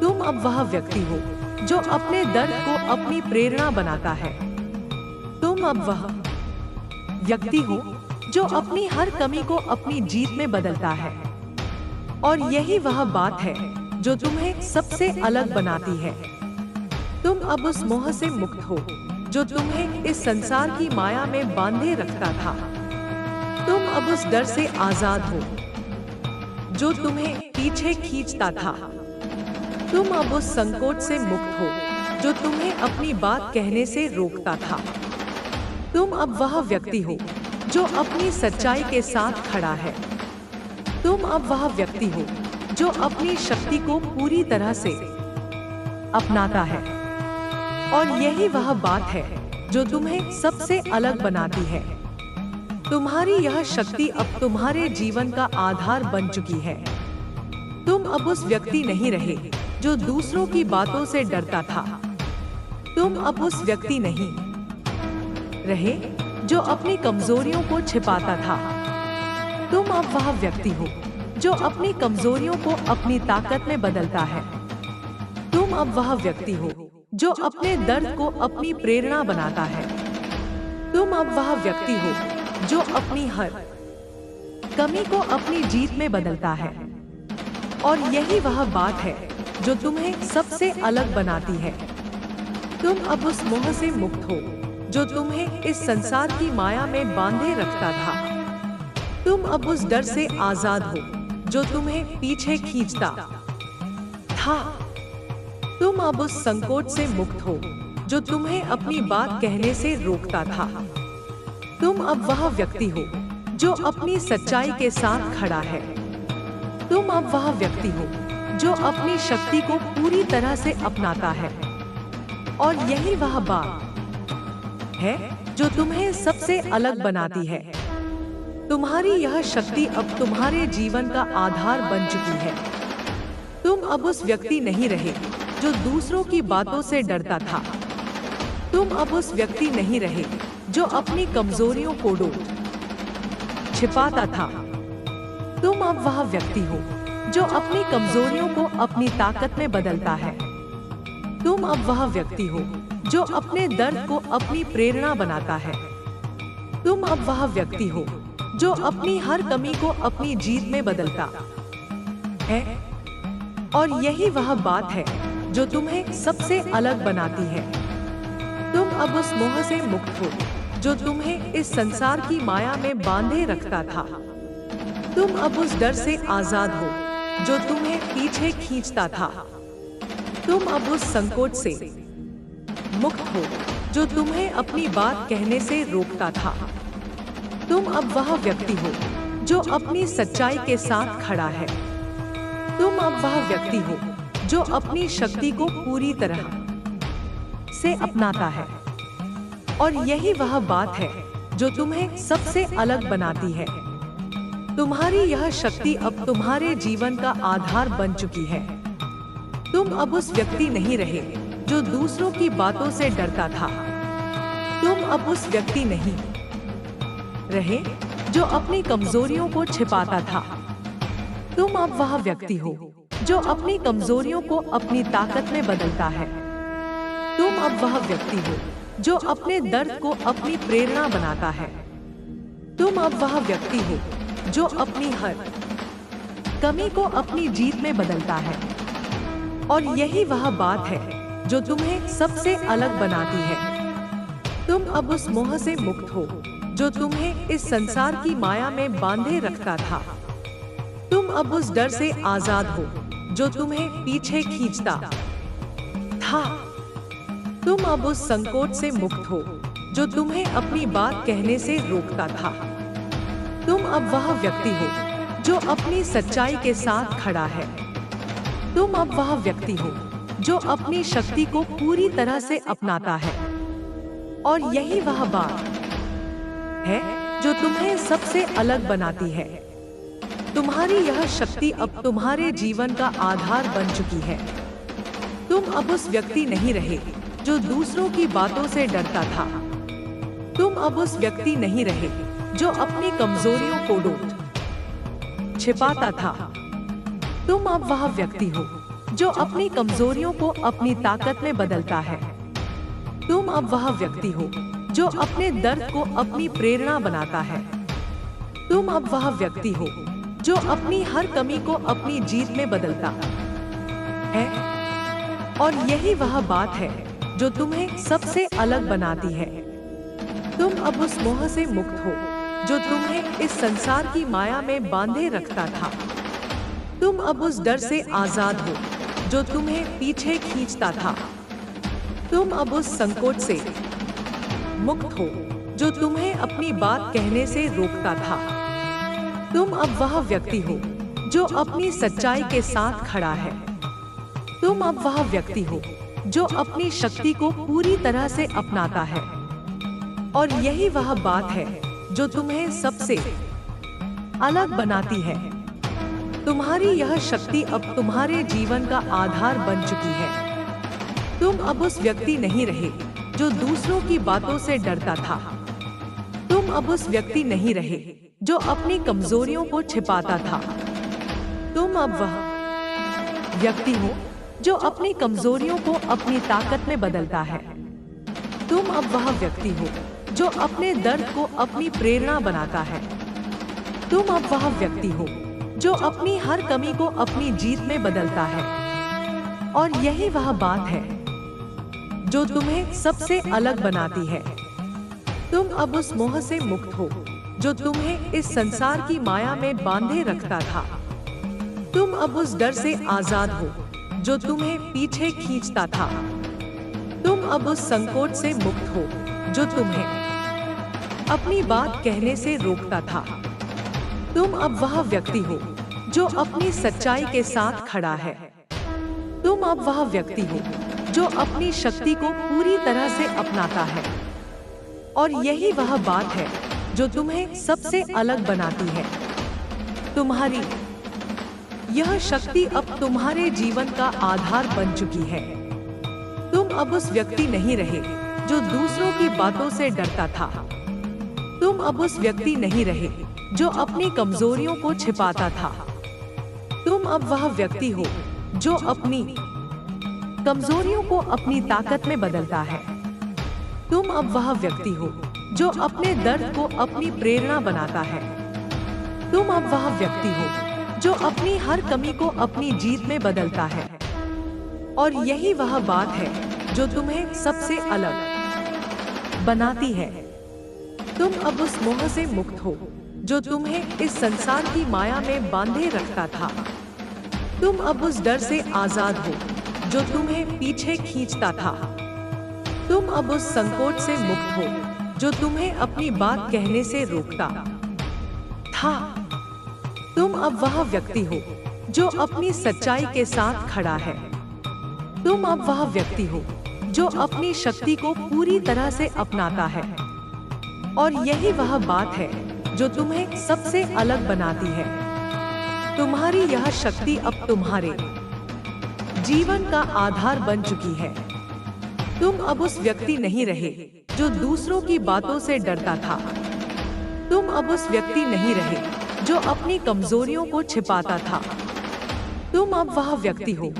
तुम अब वह व्यक्ति हो जो अपने दर्द को अपनी प्रेरणा बनाता है। तुम अब वह व्यक्ति हो जो अपनी हर कमी को अपनी जीत में बदलता है। और यही वह बात है जो तुम्हें सबसे अलग बनाती है। तुम अब उस मोह से मुक्त हो जो तुम्हें इस संसार की माया में बांधे रखता था। तुम अब उस डर से आजाद हो जो तुम्हें पीछे खींचता था। तुम अब उस संकोच से मुक्त हो जो तुम्हें अपनी बात कहने से रोकता था। तुम अब वह व्यक्ति हो जो अपनी सच्चाई के साथ खड़ा है। तुम अब वह व्यक्ति हो जो अपनी शक्ति को पूरी तरह से अपनाता है। और यही वह बात है जो तुम्हें सबसे अलग बनाती है। तुम्हारी यह शक्ति अब तुम्हारे जीवन का आधार बन चुकी है। तुम अब उस व्यक्ति नहीं रहे जो दूसरों की बातों से डरता था। तुम अब उस व्यक्ति नहीं रहे जो अपनी कमजोरियों को छिपाता था। तुम अब वह व्यक्ति हो जो अपनी कमजोरियों को अपनी ताकत में बदलता है। तुम अब वह व्यक्ति हो जो अपने दर्द को अपनी प्रेरणा बनाता है। तुम अब वह व्यक्ति हो जो अपनी हर कमी को अपनी जीत में बदलता है। और यही वह बात है जो तुम्हें सबसे अलग बनाती है। तुम अब उस मोह से मुक्त हो जो तुम्हें इस संसार की माया में बांधे रखता था। तुम अब उस डर से आजाद हो जो तुम्हें पीछे खींचता था। तुम अब उस संकोच से मुक्त हो जो तुम्हें अपनी बात कहने से रोकता था। तुम अब वह व्यक्ति हो जो अपनी सच्चाई के साथ खड़ा है। तुम अब वह व्यक्ति हो जो अपनी शक्ति को पूरी तरह से अपनाता है। और यही वह बात है जो तुम्हें सबसे अलग बनाती है। तुम्हारी यह शक्ति अब तुम्हारे जीवन का आधार बन चुकी है। तुम अब उस व्यक्ति नहीं रहे जो दूसरों की बातों से डरता था। तुम अब उस व्यक्ति नहीं रहे जो अपनी कमजोरियों को छिपाता था। तुम अब वह व्यक्ति हो जो अपनी कमजोरियों को अपनी ताकत में बदलता है। तुम अब वह व्यक्ति हो जो अपने दर्द को अपनी प्रेरणा बनाता है। तुम अब वह व्यक्ति हो जो अपनी हर कमी को अपनी जीत में बदलता है। और यही वह बात है जो तुम्हें सबसे अलग बनाती है। तुम अब उस मोह से मुक्त हो जो तुम्हें इस संसार की माया में बांधे रखता था। तुम अब उस डर से आजाद हो जो तुम्हें पीछे खींचता था। तुम अब उस संकोच से मुक्त हो जो तुम्हें अपनी बात कहने से रोकता था। तुम अब वह व्यक्ति हो जो अपनी सच्चाई के साथ खड़ा है। तुम अब वह व्यक्ति हो जो अपनी शक्ति को पूरी तरह से अपनाता है। और यही वह बात है जो तुम्हें सबसे अलग बनाती है। तुम्हारी यह शक्ति अब तुम्हारे जीवन का आधार बन चुकी है। तुम अब उस व्यक्ति नहीं रहे जो दूसरों की बातों से डरता था। तुम अब उस व्यक्ति नहीं रहे जो अपनी कमजोरियों को छिपाता था। तुम अब वह व्यक्ति हो जो अपनी कमजोरियों को अपनी ताकत में बदलता है। तुम अब वह व्यक्ति हो जो अपने दर्द को अपनी प्रेरणा बनाता है। तुम अब वह व्यक्ति हो जो अपनी हर कमी को अपनी जीत में बदलता है। और यही वह बात है जो तुम्हें सबसे अलग बनाती है। तुम अब उस मोह से मुक्त हो जो तुम्हें इस संसार की माया में बांधे रखता था। तुम अब उस डर से आजाद हो जो तुम्हें पीछे खींचता था। तुम अब उस संकोच से मुक्त हो जो तुम्हें अपनी बात कहने से रोकता था। तुम अब वह व्यक्ति हो जो अपनी सच्चाई के साथ खड़ा है। तुम अब वह व्यक्ति हो जो अपनी शक्ति को पूरी तरह से अपनाता है। और यही वह बात है जो तुम्हें सबसे अलग बनाती है। तुम्हारी यह शक्ति अब तुम्हारे जीवन का आधार बन चुकी है। तुम अब उस व्यक्ति नहीं रहे जो दूसरों की बातों से डरता था। तुम अब उस व्यक्ति नहीं रहे जो अपनी कमजोरियों को छिपाता था। तुम अब वह व्यक्ति हो जो अपनी कमजोरियों को अपनी ताकत में बदलता है। तुम अब वह व्यक्ति हो जो अपने दर्द को अपनी प्रेरणा बनाता है। तुम अब वह व्यक्ति हो जो अपनी हर कमी को अपनी जीत में बदलता है। और यही वह बात है जो तुम्हें सबसे अलग बनाती है। तुम अब उस मोह से मुक्त हो जो तुम्हें इस संसार की माया में बांधे रखता था। तुम अब उस डर से आजाद हो जो तुम्हें पीछे खींचता था। तुम अब उस संकोच से मुक्त हो जो तुम्हें अपनी बात कहने से रोकता था। तुम अब वह व्यक्ति हो जो अपनी सच्चाई के साथ खड़ा है। तुम अब वह व्यक्ति हो जो अपनी शक्ति को पूरी तरह से अपनाता है। और यही वह बात है जो तुम्हें सबसे अलग बनाती है। तुम्हारी यह शक्ति अब तुम्हारे जीवन का आधार बन चुकी है। तुम अब उस व्यक्ति नहीं रहे जो दूसरों की बातों से डरता था। तुम अब उस व्यक्ति नहीं रहे जो अपनी कमजोरियों को छिपाता था। तुम अब वह व्यक्ति हो जो अपनी कमजोरियों को अपनी ताकत में बदलता है। तुम अब वह व्यक्ति हो जो अपने दर्द को अपनी प्रेरणा बनाता है। तुम अब वह व्यक्ति हो जो अपनी हर कमी को अपनी जीत में बदलता है। और यही वह बात है जो तुम्हें सबसे अलग बनाती है। तुम अब उस मोह से मुक्त हो जो तुम्हें इस संसार की माया में बांधे रखता था। तुम अब उस डर से आजाद हो जो तुम्हें पीछे खींचता था। तुम अब उस संकोच से मुक्त हो जो तुम्हें अपनी बात कहने से रोकता था। तुम अब वह व्यक्ति हो जो अपनी सच्चाई के साथ खड़ा है। तुम अब वह व्यक्ति हो जो अपनी शक्ति को पूरी तरह से अपनाता है। और यही वह बात है जो तुम्हें सबसे अलग बनाती है। तुम्हारी यह शक्ति अब तुम्हारे जीवन का आधार बन चुकी है। तुम अब उस व्यक्ति नहीं रहे जो दूसरों की बातों से डरता था। तुम अब उस व्यक्ति नहीं रहे जो अपनी कमजोरियों को छिपाता था। तुम अब वह व्यक्ति हो जो अपनी कमजोरियों को अपनी ताकत में बदलता है। तुम अब वह व्यक्ति हो जो अपने दर्द को अपनी प्रेरणा बनाता है। तुम अब वह व्यक्ति हो जो अपनी हर कमी को अपनी जीत में बदलता है। और यही वह बात है जो तुम्हें सबसे अलग बनाती है। तुम अब उस मोह से मुक्त हो जो तुम्हें इस संसार की माया में बांधे रखता था। तुम अब उस डर से आजाद हो जो तुम्हें पीछे खींचता था। तुम अब उस संकोच से मुक्त हो जो तुम्हें अपनी बात कहने से रोकता था। तुम अब वह व्यक्ति हो जो अपनी सच्चाई के साथ खड़ा है। तुम अब वह व्यक्ति हो जो अपनी शक्ति को पूरी तरह से अपनाता है। और यही वह बात है जो तुम्हें सबसे अलग बनाती है। तुम्हारी यह शक्ति अब तुम्हारे जीवन का आधार बन चुकी है। तुम अब उस व्यक्ति नहीं रहे जो दूसरों की बातों से डरता था। तुम अब उस व्यक्ति नहीं रहे जो अपनी कमजोरियों को छिपाता था। तुम अब वह व्यक्ति हो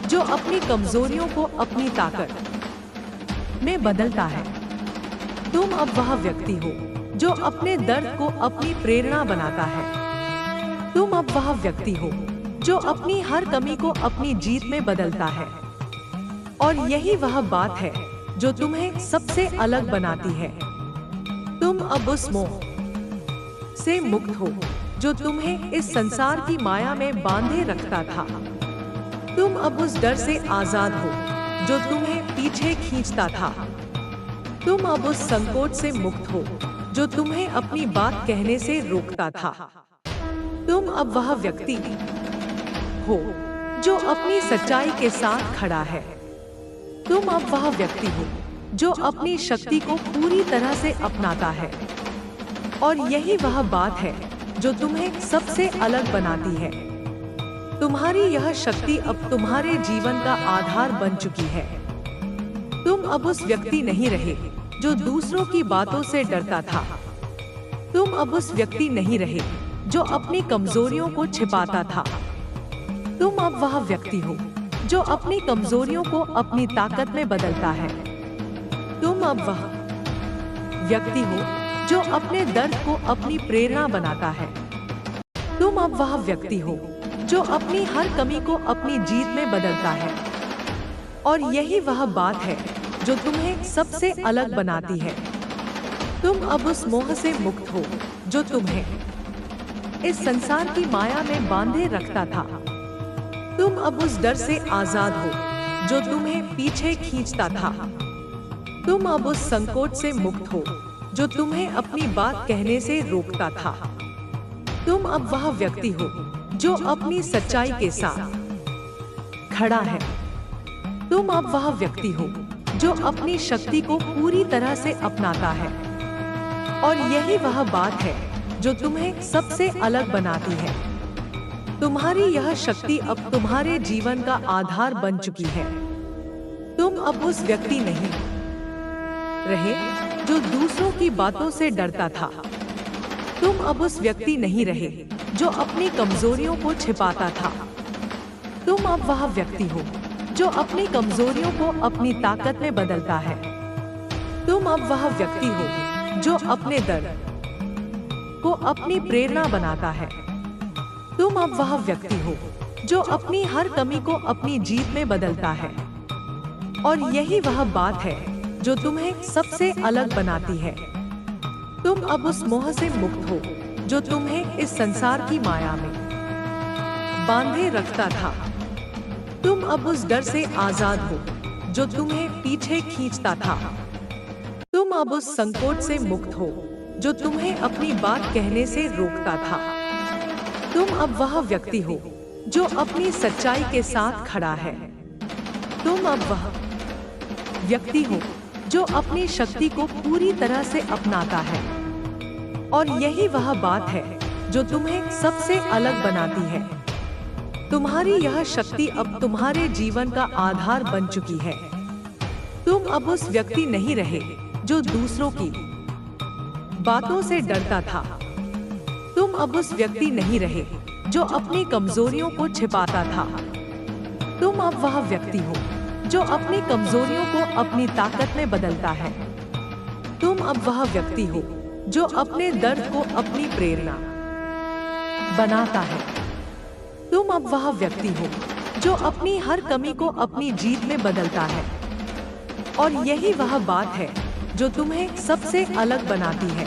जो अपनी कमजोरियों को अपनी ताकत में बदलता है। तुम अब वह व्यक्ति हो जो अपने दर्द को अपनी प्रेरणा बनाता है। तुम अब वह व्यक्ति हो जो अपनी हर कमी को अपनी जीत में बदलता है। और यही वह बात है जो तुम्हें सबसे अलग बनाती है। तुम अब उस मोह से मुक्त हो जो तुम्हें इस संसार की माया में बांधे रखता था। तुम अब उस डर से आजाद हो जो तुम्हें पीछे खींचता था। तुम अब उस संकोच से मुक्त हो जो तुम्हें अपनी बात कहने से रोकता था। तुम अब वह व्यक्ति हो जो अपनी सच्चाई के साथ खड़ा है। तुम अब वह व्यक्ति हो जो अपनी शक्ति को पूरी तरह से अपनाता है। और यही वह बात है जो तुम्हें सबसे अलग बनाती है। तुम्हारी यह शक्ति अब तुम्हारे जीवन का आधार बन चुकी है। तुम अब उस व्यक्ति नहीं रहे जो दूसरों की बातों से डरता था। तुम अब उस व्यक्ति नहीं रहे जो अपनी कमजोरियों को छिपाता था। तुम अब वह व्यक्ति हो जो अपनी कमजोरियों को अपनी ताकत में बदलता है। तुम अब वह व्यक्ति हो जो अपने दर्द को अपनी प्रेरणा बनाता है। तुम अब वह व्यक्ति हो जो अपनी हर कमी को अपनी जीत में बदलता है। और यही वह बात है जो तुम्हें सबसे अलग बनाती है। तुम अब उस मोह से मुक्त हो जो तुम्हें इस संसार की माया में बांधे रखता था। तुम अब उस डर से आजाद हो जो तुम्हें पीछे खींचता था। तुम अब उस संकोच से मुक्त हो जो तुम्हें अपनी बात कहने से रोकता था। तुम अब वह व्यक्ति हो जो अपनी सच्चाई के साथ खड़ा है। तुम अब वह व्यक्ति हो जो अपनी शक्ति को पूरी तरह से अपनाता है। और यही वह बात है जो तुम्हें सबसे अलग बनाती है। तुम्हारी यह शक्ति अब तुम्हारे जीवन का आधार बन चुकी है। तुम अब उस व्यक्ति नहीं रहे जो दूसरों की बातों से डरता था। तुम अब उस व्यक्ति नहीं रहे जो अपनी कमजोरियों को छिपाता था। तुम अब वह व्यक्ति हो जो अपनी कमजोरियों को अपनी ताकत में बदलता है। तुम अब वह व्यक्ति हो जो अपने दर्द को अपनी प्रेरणा बनाता है। तुम अब वह व्यक्ति हो जो अपनी हर कमी को अपनी जीत में बदलता है। और यही वह बात है जो तुम्हें सबसे अलग बनाती है। तुम अब उस मोह से मुक्त हो जो तुम्हें इस संसार की माया में बांधे रखता था। तुम अब उस डर से आजाद हो जो तुम्हें पीछे खींचता था। तुम अब उस संकोच से मुक्त हो जो तुम्हें अपनी बात कहने से रोकता था। तुम अब वह व्यक्ति हो जो अपनी सच्चाई के साथ खड़ा है। तुम अब वह व्यक्ति हो जो अपनी शक्ति को पूरी तरह से अपनाता है। और यही वह बात है जो तुम्हें सबसे अलग बनाती है। तुम्हारी यह शक्ति अब तुम्हारे जीवन का आधार बन चुकी है। तुम अब उस व्यक्ति नहीं रहे जो दूसरों की बातों से डरता था। तुम अब उस व्यक्ति नहीं रहे जो अपनी कमजोरियों को छिपाता था। तुम अब वह व्यक्ति हो जो अपनी कमजोरियों को अपनी ताकत में बदलता है। तुम अब वह व्यक्ति हो जो अपने दर्द को अपनी प्रेरणा बनाता है। तुम अब वह व्यक्ति हो जो अपनी हर कमी को अपनी जीत में बदलता है। और यही वह बात है जो तुम्हें सबसे अलग बनाती है।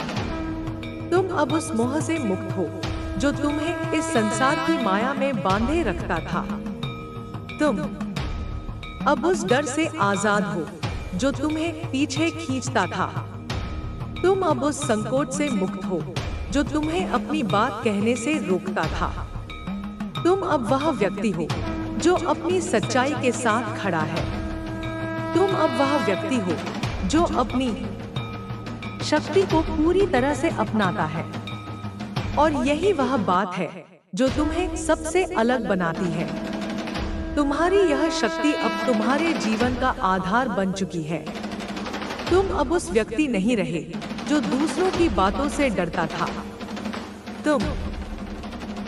तुम अब उस मोह से मुक्त हो जो तुम्हें इस संसार की माया में बांधे रखता था। तुम अब उस डर से आजाद हो जो तुम्हें पीछे खींचता था। तुम अब उस संकोच से मुक्त हो जो तुम्हें अपनी बात कहने से रोकता था। तुम अब वह व्यक्ति हो जो अपनी सच्चाई के साथ खड़ा है। तुम अब वह व्यक्ति हो जो अपनी शक्ति को पूरी तरह से अपनाता है। और यही वह बात है जो तुम्हें सबसे अलग बनाती है। तुम्हारी यह शक्ति अब तुम्हारे जीवन का आधार बन चुकी है। तुम अब उस व्यक्ति नहीं रहे जो दूसरों की बातों से डरता था। तुम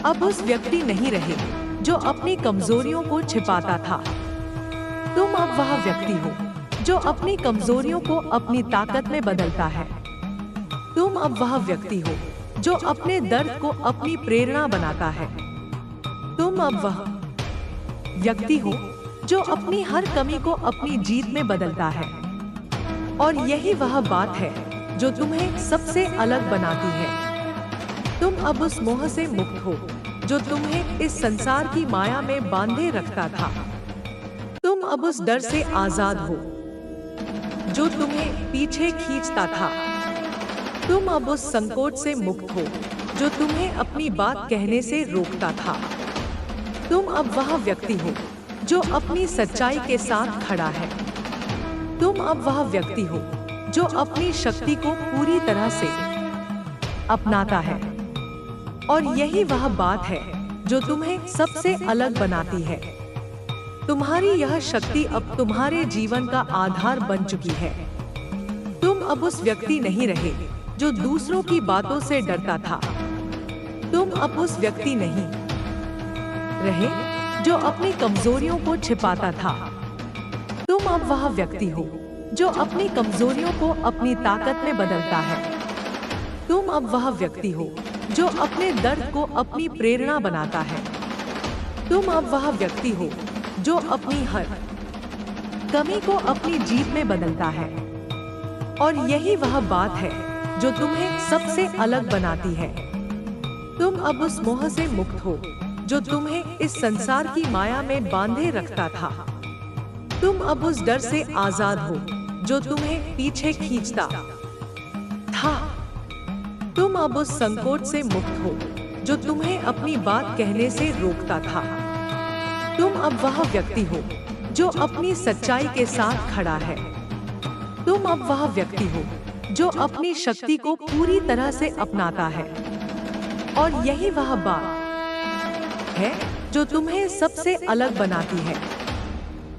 अब उस व्यक्ति नहीं रहे जो अपनी कमजोरियों को छिपाता था। तुम अब वह व्यक्ति हो जो अपनी कमजोरियों को अपनी ताकत में बदलता है। तुम अब वह व्यक्ति हो जो अपने दर्द को अपनी प्रेरणा बनाता है। तुम अब वह व्यक्ति हो जो अपनी हर कमी को अपनी जीत में बदलता है। और यही वह बात है जो तुम्हें सबसे अलग बनाती है। तुम अब उस मोह से मुक्त हो जो तुम्हें इस संसार की माया में बांधे रखता था। तुम अब उस डर से आजाद हो जो तुम्हें पीछे खींचता था। तुम अब उस संकोच से मुक्त हो जो तुम्हें अपनी बात कहने से रोकता था। तुम अब वह व्यक्ति हो जो अपनी सच्चाई के साथ खड़ा है। तुम अब वह व्यक्ति हो जो अपनी शक्ति को पूरी तरह से अपनाता है। और यही वह बात है जो तुम्हें सबसे अलग बनाती है। तुम्हारी यह शक्ति अब तुम्हारे जीवन का आधार बन चुकी है। तुम अब उस व्यक्ति नहीं रहे जो दूसरों की बातों से डरता था। तुम अब उस व्यक्ति नहीं रहे जो अपनी कमजोरियों को छिपाता था। तुम अब वह व्यक्ति हो जो अपनी कमजोरियों को अपनी ताकत में बदलता है। तुम अब वह व्यक्ति हो जो अपने दर्द को अपनी प्रेरणा बनाता है। तुम अब वह व्यक्ति हो जो अपनी हर कमी को अपनी जीत में बदलता है। और यही वह बात है जो तुम्हें सबसे अलग बनाती है। तुम अब उस मोह से मुक्त हो जो तुम्हें इस संसार की माया में बांधे रखता था। तुम अब उस डर से आजाद हो जो तुम्हें पीछे खींचता था। तुम अब उस संकोच से मुक्त हो जो तुम्हें अपनी बात कहने से रोकता था। तुम अब वह व्यक्ति हो जो अपनी सच्चाई के साथ खड़ा है। तुम अब वह व्यक्ति हो जो अपनी शक्ति को पूरी तरह से अपनाता है। और यही वह बात है जो तुम्हें सबसे अलग बनाती है।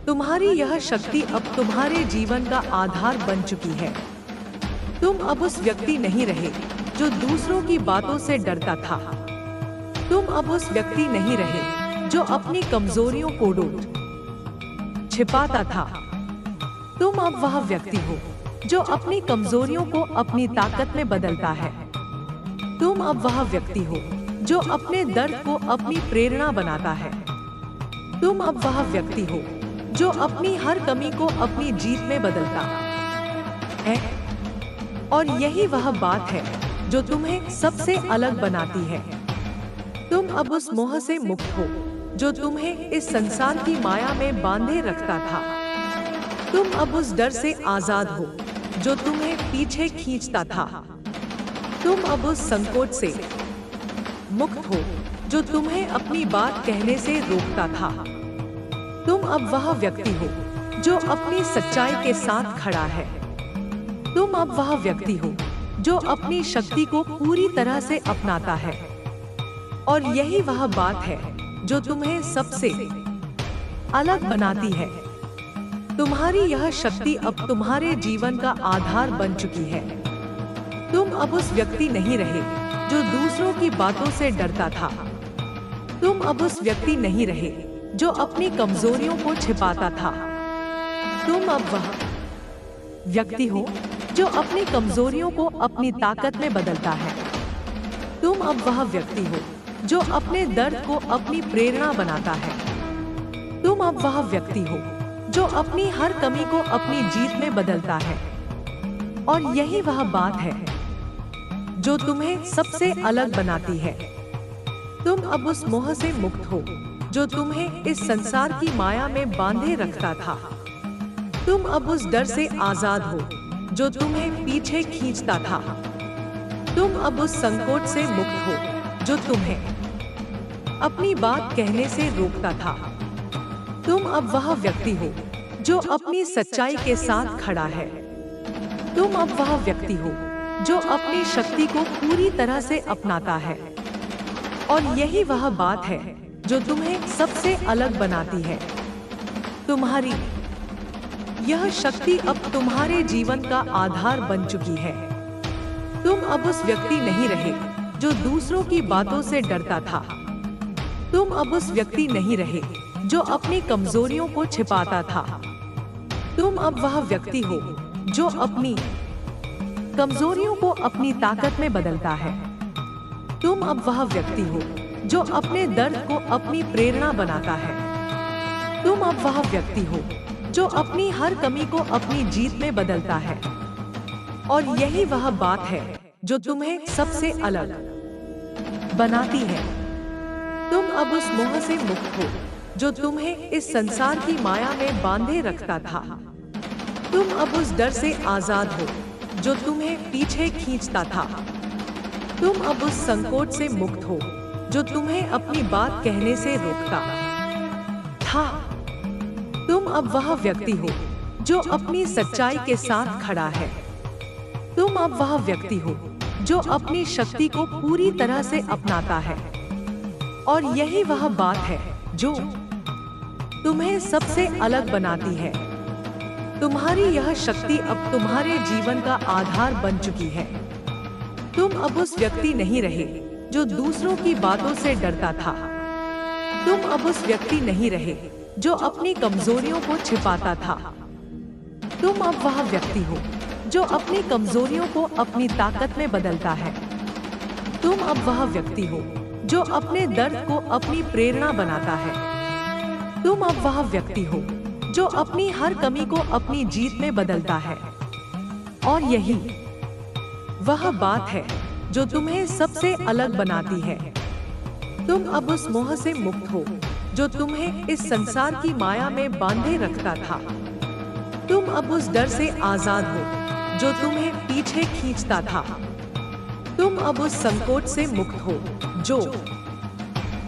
तुम्हारी यह शक्ति अब तुम्हारे जीवन का आधार बन चुकी है। तुम अब उस व्यक्ति नहीं रहे जो दूसरों की बातों से डरता था। तुम अब उस व्यक्ति नहीं रहे जो अपनी कमजोरियों को छिपाता था। तुम अब वह व्यक्ति हो जो अपनी कमजोरियों को अपनी ताकत में बदलता है। तुम अब वह व्यक्ति हो जो अपने दर्द को अपनी प्रेरणा बनाता है। तुम अब वह व्यक्ति हो जो अपनी हर कमी को अपनी जीत में बदलता है। और यही वह बात है जो तुम्हें सबसे अलग बनाती है। तुम अब उस मोह से मुक्त हो जो तुम्हें इस संसार की माया में बांधे रखता था। तुम अब उस डर से आजाद हो जो तुम्हें पीछे खींचता था। तुम अब उस संकोच से मुक्त हो जो तुम्हें अपनी बात कहने से रोकता था। तुम अब वह व्यक्ति हो जो अपनी सच्चाई के साथ खड़ा है। तुम अब वह व्यक्ति हो जो अपनी शक्ति को पूरी तरह से अपनाता है। और यही वह बात है जो तुम्हें सबसे अलग बनाती है। तुम्हारी यह शक्ति अब तुम्हारे जीवन का आधार बन चुकी है। तुम अब उस व्यक्ति नहीं रहे जो दूसरों की बातों से डरता था। तुम अब उस व्यक्ति नहीं रहे जो अपनी कमजोरियों को छिपाता था। तुम अब वह व्यक्ति हो जो अपनी कमजोरियों को अपनी ताकत में बदलता है। तुम अब वह व्यक्ति हो जो अपने दर्द को अपनी प्रेरणा बनाता है। तुम अब वह व्यक्ति हो जो अपनी हर कमी को अपनी जीत में बदलता है। और यही वह बात है जो तुम्हें सबसे अलग बनाती है। तुम अब उस मोह से मुक्त हो जो तुम्हें इस संसार की माया में बांधे रखता था। तुम अब उस डर से आजाद हो जो तुम्हें पीछे खींचता था। तुम अब उस संकोच से मुक्त हो जो तुम्हें अपनी बात कहने से रोकता था। तुम अब वह व्यक्ति हो जो अपनी सच्चाई के साथ खड़ा है। तुम अब वह व्यक्ति हो जो अपनी शक्ति को पूरी तरह से अपनाता है। और यही वह बात है जो तुम्हें सबसे अलग बनाती है। तुम्हारी यह शक्ति अब तुम्हारे जीवन का आधार बन चुकी है। तुम अब उस व्यक्ति नहीं रहे जो दूसरों की बातों से डरता था। तुम अब उस व्यक्ति नहीं रहे जो अपनी कमजोरियों को छिपाता था। तुम अब वह व्यक्ति हो जो अपनी कमजोरियों को अपनी ताकत में बदलता है। तुम अब वह व्यक्ति हो जो अपने दर्द को अपनी प्रेरणा बनाता है। तुम अब वह व्यक्ति हो जो अपनी हर कमी को अपनी जीत में बदलता है। और यही वह बात है जो तुम्हें सबसे अलग बनाती है। तुम अब उस मोह से मुक्त हो जो तुम्हें इस संसार की माया में बांधे रखता था। तुम अब उस डर से आजाद हो जो तुम्हें पीछे खींचता था। तुम अब उस संकोच से मुक्त हो जो तुम्हें अपनी बात कहने से रोकता था। तुम अब वह व्यक्ति हो जो अपनी सच्चाई के साथ खड़ा है। तुम अब वह व्यक्ति हो जो अपनी शक्ति को पूरी तरह से अपनाता है। और यही वह बात है जो तुम्हें सबसे अलग बनाती है। तुम्हारी यह शक्ति अब तुम्हारे जीवन का आधार बन चुकी है। तुम अब उस व्यक्ति नहीं रहे जो दूसरों की बातों से डरता था। तुम अब उस व्यक्ति नहीं रहे जो अपनी कमजोरियों को छिपाता था। तुम अब वह व्यक्ति हो जो अपनी कमजोरियों को अपनी ताकत में बदलता है। तुम अब वह व्यक्ति हो जो अपने दर्द को अपनी प्रेरणा बनाता है। तुम अब वह व्यक्ति हो जो अपनी हर कमी को अपनी जीत में बदलता है। और यही वह बात है जो तुम्हें सबसे अलग बनाती है। तुम अब उस मोह से मुक्त हो जो तुम्हें इस संसार की माया में बांधे रखता था। तुम अब उस डर से आजाद हो जो तुम्हें पीछे खींचता था। तुम अब उस संकोच से मुक्त हो जो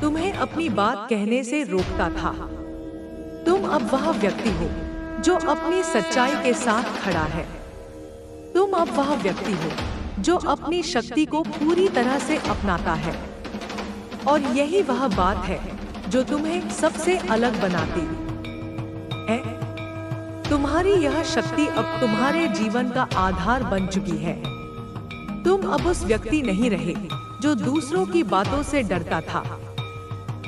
तुम्हें अपनी बात कहने से रोकता था। तुम अब वह व्यक्ति हो जो अपनी सच्चाई के साथ खड़ा है। तुम अब वह व्यक्ति हो जो अपनी शक्ति को पूरी तरह से अपनाता है। और यही वह बात है जो तुम्हें सबसे अलग बनाती है। तुम्हारी यह शक्ति अब तुम्हारे जीवन का आधार बन चुकी है। तुम अब उस व्यक्ति नहीं रहे जो दूसरों की बातों से डरता था।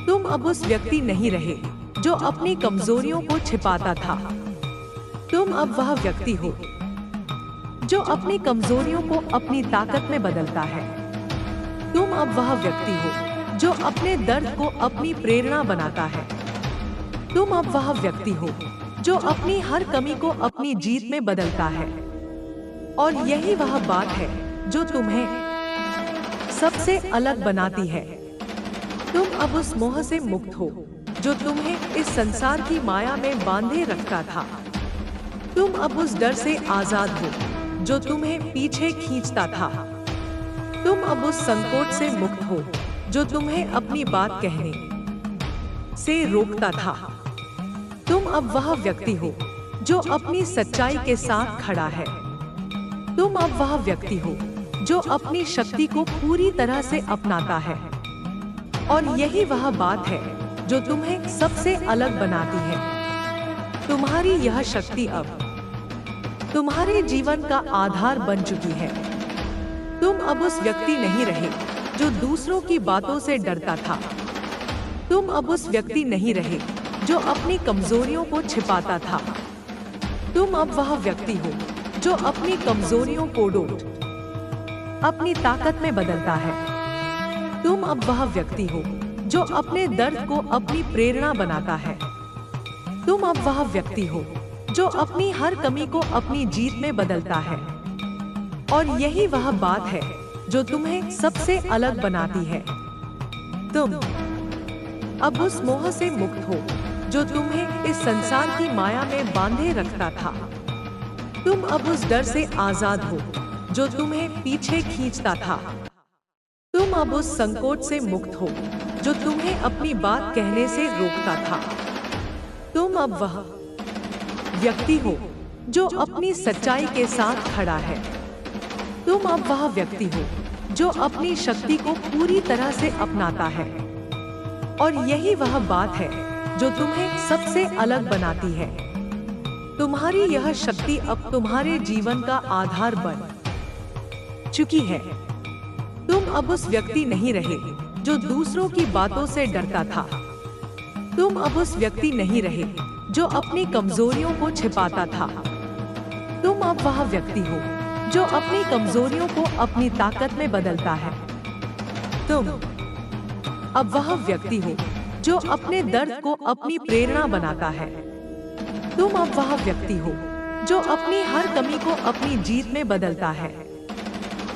तुम अब उस व्यक्ति नहीं रहे जो अपनी कमजोरियों को छिपाता था। तुम अब वह व्यक्ति हो जो अपनी कमजोरियों को अपनी ताकत में बदलता है। तुम अब वह व्यक्ति हो जो अपने दर्द को अपनी प्रेरणा बनाता है। तुम अब वह व्यक्ति हो जो अपनी हर कमी को अपनी जीत में बदलता है। और यही वह बात है जो तुम्हें सबसे अलग बनाती है। तुम अब उस मोह से मुक्त हो जो तुम्हें इस संसार की माया में बांधे रखता था। तुम अब उस डर से आजाद हो जो तुम्हें पीछे खींचता था। तुम अब उस संकोच से मुक्त हो जो तुम्हें अपनी बात कहने से रोकता था। तुम अब वह व्यक्ति हो जो अपनी सच्चाई के साथ खड़ा है। तुम अब वह व्यक्ति हो जो अपनी शक्ति को पूरी तरह से अपनाता है। और यही वह बात है जो तुम्हें सबसे अलग बनाती है। तुम्हारी यह शक्ति अब तुम्हारे जीवन का आधार बन चुकी है। तुम अब उस व्यक्ति नहीं रहे जो दूसरों की बातों से डरता था। तुम अब उस व्यक्ति नहीं रहे जो अपनी कमजोरियों को छिपाता था। तुम अब वह व्यक्ति हो जो अपनी कमजोरियों को अपनी ताकत में बदलता है। तुम अब वह व्यक्ति हो जो अपने दर्द को अपनी प्रेरणा बनाता है। तुम अब वह व्यक्ति हो जो अपनी हर कमी को अपनी जीत में बदलता है। और यही वह बात है जो तुम्हें सबसे अलग बनाती है। तुम अब उस मोह से मुक्त हो जो तुम्हें इस संसार की माया में बांधे रखता था। तुम अब उस डर से आजाद हो जो तुम्हें पीछे खींचता था। तुम अब उस संकोच से मुक्त हो जो तुम्हें अपनी बात कहने से रोकता था। तुम अब वह व्यक्ति हो जो अपनी सच्चाई के साथ खड़ा है। तुम अब वह व्यक्ति हो जो अपनी शक्ति को पूरी तरह से अपनाता है। और यही वह बात है जो तुम्हें सबसे अलग बनाती है। तुम्हारी यह शक्ति अब तुम्हारे जीवन का आधार बन चुकी है। तुम अब उस व्यक्ति नहीं रहे जो दूसरों की बातों से डरता था। तुम अब उस व्यक्ति नहीं रहे जो अपनी कमजोरियों को छिपाता था। तुम अब वह व्यक्ति हो जो अपनी कमजोरियों को अपनी ताकत में बदलता है। तुम अब वह व्यक्ति हो जो अपने दर्द को अपनी प्रेरणा बनाता है। तुम अब वह व्यक्ति हो जो अपनी हर कमी को अपनी जीत में बदलता है।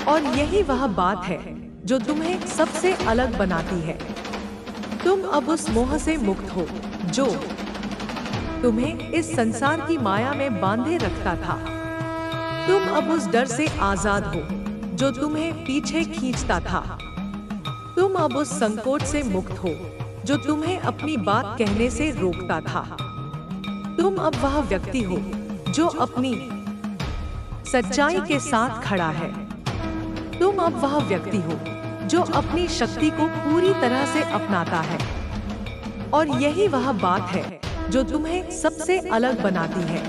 और यही वह बात है जो तुम्हें सबसे अलग बनाती है। तुम अब उस मोह से मुक्त हो जो तुम्हें इस संसार की माया में बांधे रखता था। तुम अब उस डर से आजाद हो जो तुम्हें पीछे खींचता था। तुम अब उस संकोच से मुक्त हो जो तुम्हें अपनी बात कहने से रोकता था। तुम अब वह व्यक्ति हो जो अपनी सच्चाई के साथ खड़ा है। तुम अब वह व्यक्ति हो जो अपनी शक्ति को पूरी तरह से अपनाता है। और यही वह बात है जो तुम्हें सबसे अलग बनाती है।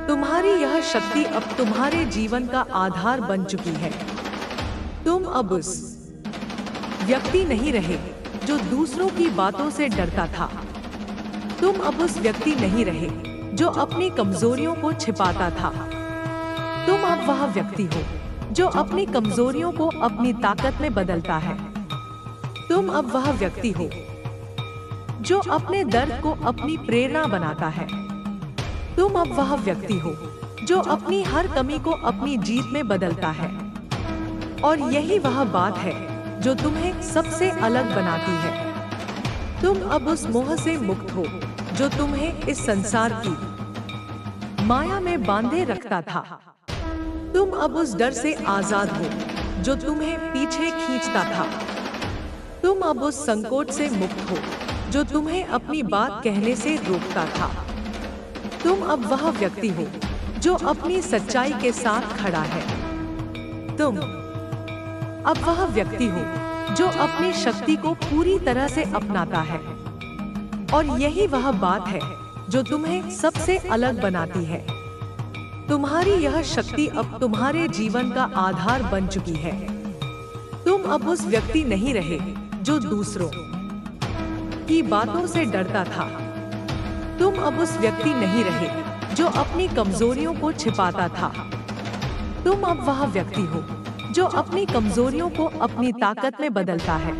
तुम्हारी यह शक्ति अब तुम्हारे जीवन का आधार बन चुकी है। तुम अब उस व्यक्ति नहीं रहे जो दूसरों की बातों से डरता था। तुम अब उस व्यक्ति नहीं रहे जो अपनी कमजोरियों को छिपाता था। तुम अब वह व्यक्ति हो जो अपनी कमजोरियों को अपनी ताकत में बदलता है। तुम अब वह व्यक्ति हो जो अपने दर्द को अपनी प्रेरणा बनाता है। तुम अब वह व्यक्ति हो जो अपनी हर कमी को अपनी जीत में बदलता है। और यही वह बात है जो तुम्हें सबसे अलग बनाती है। तुम अब उस मोह से मुक्त हो जो तुम्हें इस संसार की माया में बांधे रखता था। तुम अब उस डर से आजाद हो जो तुम्हें पीछे खींचता था। तुम अब उस संकोच से मुक्त हो जो तुम्हें अपनी बात कहने से रोकता था। तुम अब वह व्यक्ति हो जो अपनी सच्चाई के साथ खड़ा है। तुम अब वह व्यक्ति हो जो अपनी शक्ति को पूरी तरह से अपनाता है। और यही वह बात है जो तुम्हें सबसे अलग बनाती है। तुम्हारी यह शक्ति अब तुम्हारे जीवन का आधार बन चुकी है। तुम अब उस व्यक्ति नहीं रहे जो दूसरों की बातों से डरता था। तुम अब उस व्यक्ति नहीं रहे जो अपनी कमजोरियों को छिपाता था। तुम अब वह व्यक्ति हो जो अपनी कमजोरियों को अपनी ताकत में बदलता है।